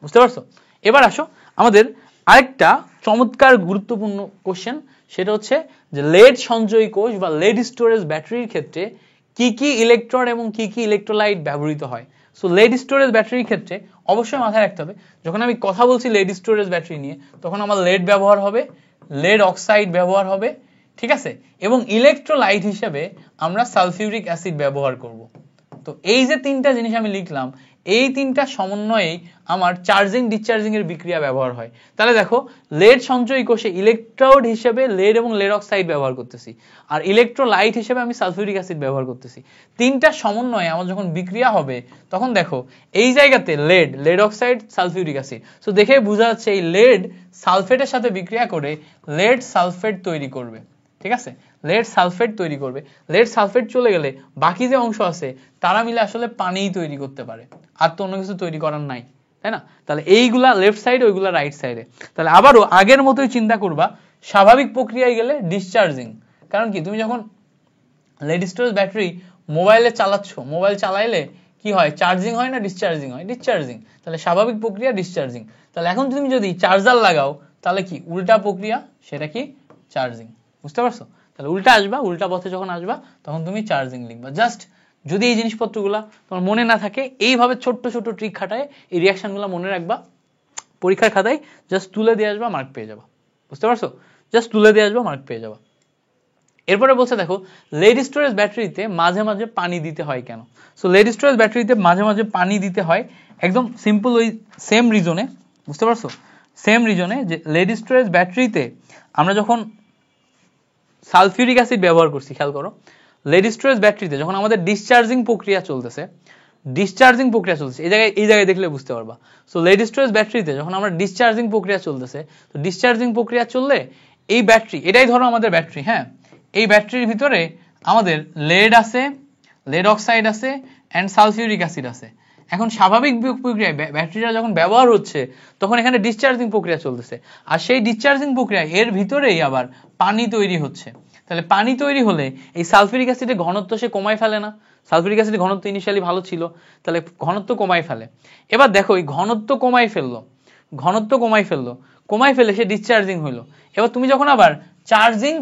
বুঝতে পারছো? এবার আসো, আমাদের আরেকটা চমৎকার গুরুত্বপূর্ণ কোশ্চেন, সেটা হচ্ছে যে লেড সঞ্চয়ী কোষ বা লেড স্টোরেজ ব্যাটারির ক্ষেত্রে কি কি ইলেকট্রোড এবং কি কি ইলেকট্রোলাইট ব্যবহৃত হয়। সো লেড স্টোরেজ ব্যাটারির ক্ষেত্রে অবশ্যই মাথায় রাখতে হবে, যখন আমি কথা বলছি লেড স্টোরেজ ব্যাটারি নিয়ে, তখন আমার লেড ব্যবহার হবে, লেড অক্সাইড ব্যবহার হবে, ঠিক আছে, এবং ইলেকট্রোলাইট হিসেবে আমরা সালফিউরিক অ্যাসিড ব্যবহার করব। তো এই যে তিনটা জিনিস আমি লিখলাম, এই তিনটা সমন্বয়েই আমার চার্জিং ডিসচার্জিং এর বিক্রিয়া ব্যবহার হয়। তাহলে দেখো, লেড সঞ্চয়ী কোষে ইলেকট্রোড হিসেবে লেড এবং লেড অক্সাইড ব্যবহার করতেছি, আর ইলেকট্রোলাইট হিসেবে আমি সালফিউরিক অ্যাসিড ব্যবহার করতেছি। তিনটা সমন্বয়ে আমার যখন বিক্রিয়া হবে, তখন দেখো এই জায়গাতে lead oxide, sulphuric acid. So দেখে বোঝা যাচ্ছে এই লেড সালফেটের সাথে বিক্রিয়া করে লেড সালফেট তৈরি করবে, ঠিক আছে, লেড সালফেট তৈরি করবে। লেড সালফেট চলে গেলে বাকি যে অংশ আছে তারা মিলে আসলে পানিই তৈরি করতে পারে, আর তো অন্য কিছু তৈরি করার নাই, তাই না? তাহলে এইগুলা লেফট সাইড, ওইগুলা রাইট সাইডে। তাহলে আবারও আগের মতোই চিন্তা করবা, স্বাভাবিক প্রক্রিয়ায় গেলে ডিসচার্জিং। কারণ কি, তুমি যখন লেড স্টোরেজ ব্যাটারি মোবাইলে চালাচ্ছ, মোবাইল চালাইলে কি হয়, চার্জিং হয় না ডিসচার্জিং হয়, ডিসচার্জিং। তাহলে স্বাভাবিক প্রক্রিয়া ডিসচার্জিং। তাহলে এখন তুমি যদি চার্জার লাগাও তাহলে কি উল্টা প্রক্রিয়া, সেটা কি চার্জিং। বুঝতে পারছো? তাহলে উল্টা আসবা, উল্টা পথে যখন আসবা তখন তুমি চার্জিং লিখবা। জাস্ট যদি এই জিনিসপত্রগুলা তোমার মনে না থাকে, এইভাবে ছোট্ট ছোট্ট ট্রিক খাটায় এই রিয়াকশনগুলো মনে রাখবা, পরীক্ষার খাতায় জাস্ট তুলে দিয়ে আসবা, মার্ক পেয়ে যাবা। বুঝতে পারছো? জাস্ট তুলে দিয়ে আসবা, মার্ক পেয়ে যাবা। এরপরে বলছে দেখো লেড স্টোরেজ ব্যাটারিতে মাঝে মাঝে পানি দিতে হয় কেন। সো লেড স্টোরেজ ব্যাটারিতে মাঝে মাঝে পানি দিতে হয় একদম সিম্পল, ওই সেম রিজনে। বুঝতে পারছো? সেম রিজনে যে লেড স্টোরেজ ব্যাটারিতে আমরা যখন সালফিউরিক অ্যাসিড ব্যবহার করছি, খেয়াল করো, লেড স্টোরেজ ব্যাটারিতে যখন আমাদের ডিসচার্জিং প্রক্রিয়া চলতেছে, এই জায়গায় দেখলে বুঝতে পারবা। সো লেড স্টোরেজ ব্যাটারিতে যখন আমরা ডিসচার্জিং প্রক্রিয়া চলতেছে, তো ডিসচার্জিং প্রক্রিয়া চললে এই ব্যাটারি, এটাই ধরো আমাদের ব্যাটারি, হ্যাঁ, এই ব্যাটারির ভিতরে আমাদের লেড আছে, লেড অক্সাইড আছে এন্ড সালফিউরিক অ্যাসিড আছে। এখন স্বাভাবিক প্রক্রিয়ায় ব্যাটারিটা যখন ব্যবহার হচ্ছে তখন এখানে ডিসচার্জিং প্রক্রিয়া চলতেছে, আর সেই ডিসচার্জিং প্রক্রিয়ায় এর ভিতরেই আবার পানি তৈরি হচ্ছে। তাহলে পানি তৈরি হলে এই সালফিউরিক অ্যাসিডের ঘনত্ব সে কমায় ফেলে না, সালফিউরিক অ্যাসিডের ঘনত্ব ইনিশিয়ালি ভালো ছিল, তাহলে ঘনত্ব কমায় ফেলে। এবার দেখো এই ঘনত্ব কমায় ফেলে সে ডিসচার্জিং হইলো। এবার তুমি যখন আবার চার্জিং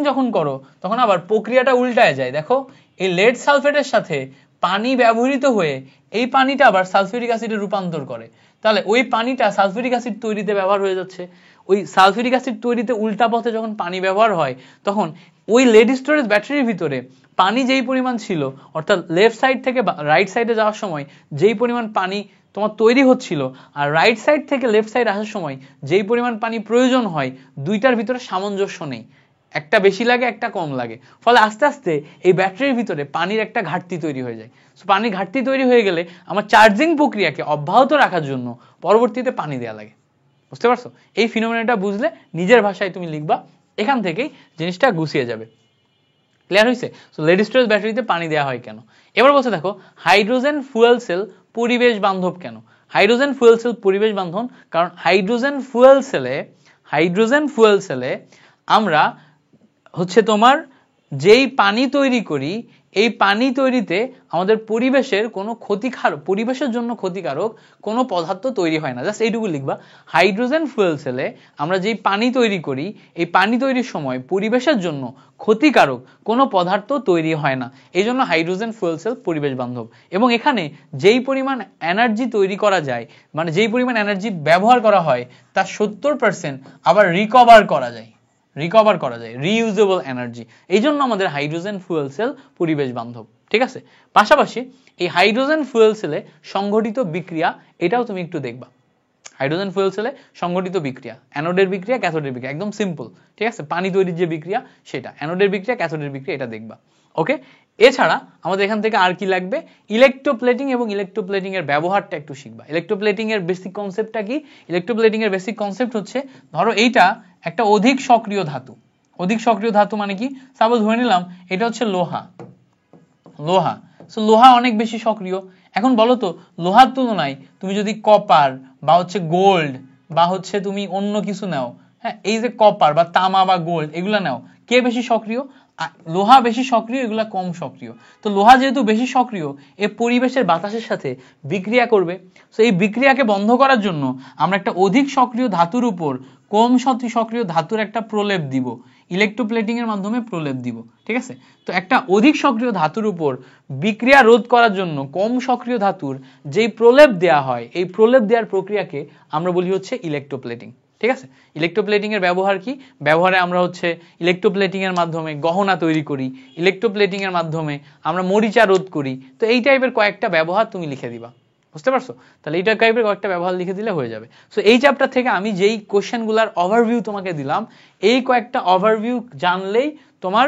যখন করো তখন আবার প্রক্রিয়াটা উল্টায় যায়। দেখো এই লেড সালফেটের সাথে পানি ব্যবহৃত হয়ে এই পানিটা আবার সালফিউরিক অ্যাসিডে রূপান্তর করে, তাহলে ওই পানিটা সালফিউরিক অ্যাসিড তৈরিতে ব্যবহার হয়ে যাচ্ছে। ওই সালফিউরিক অ্যাসিড তৈরিতে উল্টা পথে যখন পানি ব্যবহার হয় তখন ওই লেড স্টোরেজ ব্যাটারির ভিতরে পানি যেই পরিমাণ ছিল, অর্থাৎ লেফট সাইড থেকে রাইট সাইডে যাওয়ার সময় যেই পরিমাণ পানি তোমার তৈরি হচ্ছিল আর রাইট সাইড থেকে লেফট সাইড আসার সময় যেই পরিমাণ পানি প্রয়োজন হয়, দুইটার ভিতরে সামঞ্জস্য নেই, একটা বেশি লাগে একটা কম লাগে। ফলে আস্তে আস্তে এই ব্যাটারির ভিতরে পানির একটা ঘাটতি তৈরি হয়ে যায়। সো পানির ঘাটতি তৈরি হয়ে গেলে আমার চার্জিং প্রক্রিয়াকে অব্যাহত রাখার জন্য পরবর্তীতে পানি দেওয়া লাগে। বুঝতে পারছো? এই ফিনোমেনাটা বুঝলে নিজের ভাষায় তুমি লিখবা, এখান থেকেই জিনিসটা গুছিয়ে যাবে। ক্লিয়ার হয়েছে? সো লেড স্টোরেজ ব্যাটারিতে পানি দেওয়া হয় কেন। এবার বলছে দেখো হাইড্রোজেন ফুয়েল সেল পরিবেশ বান্ধব কেন। হাইড্রোজেন ফুয়েল সেল পরিবেশ বান্ধব কারণ হাইড্রোজেন ফুয়েল সেলে আমরা হচ্ছে তোমার যেই পানি তৈরি করি, এই পানি তৈরিতে আমাদের পরিবেশের জন্য ক্ষতিকারক কোনো পদার্থ তৈরি হয় না। জাস্ট এইটুকু লিখবা, হাইড্রোজেন ফুয়েল সেলে আমরা যেই পানি তৈরি করি, এই পানি তৈরির সময় পরিবেশের জন্য ক্ষতিকারক কোনো পদার্থ তৈরি হয় না, এই জন্য হাইড্রোজেন ফুয়েল সেল পরিবেশ বান্ধব। এবং এখানে যেই পরিমাণ এনার্জি তৈরি করা যায়, মানে যেই পরিমাণ এনার্জি ব্যবহার করা হয় তার 70% আবার রিকভার করা যায়, রিইউজেবল এনার্জি। এই জন্য আমাদের হাইড্রোজেন ফুয়েল সেল পরিবেশ বান্ধব। ঠিক আছে? পাশাপাশি এই হাইড্রোজেন ফুয়েল সেলে সংঘটিত বিক্রিয়া, এটাও তুমি একটু দেখবা। হাইড্রোজেন ফুয়েল সেলে সংঘটিত বিক্রিয়া, অ্যানোডের বিক্রিয়া, ক্যাথোডের বিক্রিয়া, একদম সিম্পল। ঠিক আছে? পানি তৈরির যে বিক্রিয়া সেটা, অ্যানোডের বিক্রিয়া, ক্যাথোডের বিক্রিয়া, এটা দেখবা। ওকে, এছাড়া আমাদের এখান থেকে আর কি লাগবে, ইলেকট্রোপ্লেটিং এবং ইলেকট্রোপ্লেটিং এর ব্যবহারটা একটু শিখবা। ইলেকট্রোপ্লেটিং এর বেসিক কনসেপ্টটা কি? ইলেকট্রোপ্লেটিং এর বেসিক কনসেপ্ট হচ্ছে, ধরো এইটা একটা অধিক সক্রিয় ধাতু মানে কি, সাপোজ ধরে নিলাম এটা হচ্ছে লোহা। সো লোহা অনেক বেশি সক্রিয়। এখন বলো তো লোহার তুলনায় তুমি যদি কপার বা হচ্ছে গোল্ড বা হচ্ছে তুমি অন্য কিছু নাও, হ্যাঁ, এই যে কপার বা তামা বা গোল্ড এগুলা নাও, কে বেশি সক্রিয়? লোহা বেশি সক্রিয়, এগুলা কম সক্রিয়। তো লোহা যেহেতু বেশি সক্রিয়, এ পরিবেশের বাতাসের সাথে বিক্রিয়া করবে। সো এই বিক্রিয়াকে বন্ধ করার জন্য আমরা একটা অধিক সক্রিয় ধাতুর উপর কম সক্রিয় ধাতুর একটা প্রলেপ দিব, ইলেকট্রোপ্লেটিং এর মাধ্যমে প্রলেপ দিব। ঠিক আছে? তো একটা অধিক সক্রিয় ধাতুর উপর বিক্রিয়া রোধ করার জন্য কম সক্রিয় ধাতুর যেই প্রলেপ দেয়া হয়, এই প্রলেপ দেওয়ার প্রক্রিয়াকে আমরা বলি হচ্ছে ইলেকট্রোপ্লেটিং। ঠিক আছে? ইলেকট্রোপ্লেটিং এর ব্যবহার কি? ব্যবহারে আমরা হচ্ছে ইলেকট্রোপ্লেটিং এর মাধ্যমে গহনা তৈরি করি, ইলেকট্রোপ্লেটিং এর মাধ্যমে আমরা মরিচা রোধ করি। তো এই টাইপের কয়েকটা ব্যবহার তুমি লিখে দিবা। বুঝতে পারছো? তাহলে এই টাইপের কয়েকটা ব্যবহার লিখে দিলে হয়ে যাবে। সো এই চ্যাপ্টার থেকে আমি যেই কোশ্চেনগুলোর ওভারভিউ তোমাকে দিলাম, এই কয়েকটা ওভারভিউ জানলেই তোমার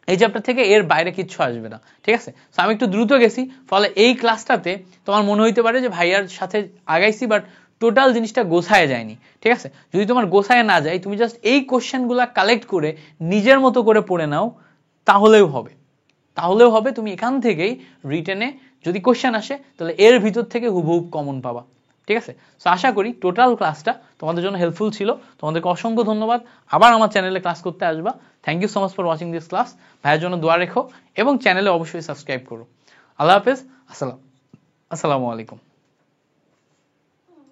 এই চ্যাপ্টার থেকে এর বাইরে কিচ্ছু আসবে না। ঠিক আছে? সো আমি একটু দ্রুত গেছি, ফলে এই ক্লাসটাতে তোমার মনে হইতে পারে যে ভাইয়ার সাথে আগাইছি, বাট টোটাল জিনিসটা গোছায় যায়নি। ঠিক আছে? যদি তোমার গোছায় না যায়, তুমি জাস্ট এই কোশ্চেনগুলা কালেক্ট করে নিজের মতো করে পড়ে নাও, তাহলেও হবে। তুমি এখান থেকেই রিটেনে যদি কোশ্চেন আসে তাহলে এর ভিতর থেকে হুবহু কমন পাবা। ঠিক আছে? সো আশা করি টোটাল ক্লাসটা তোমাদের জন্য হেল্পফুল ছিল। তোমাদেরকে অসংখ্য ধন্যবাদ। আবার আমার চ্যানেলে ক্লাস করতে আসবা। Thank you so much for watching this class. ভাইয়ের জন্য দোয়া রেখো এবং চ্যানেলে অবশ্যই সাবস্ক্রাইব করো। আল্লাহ হাফেজ। আসসালামু আলাইকুম।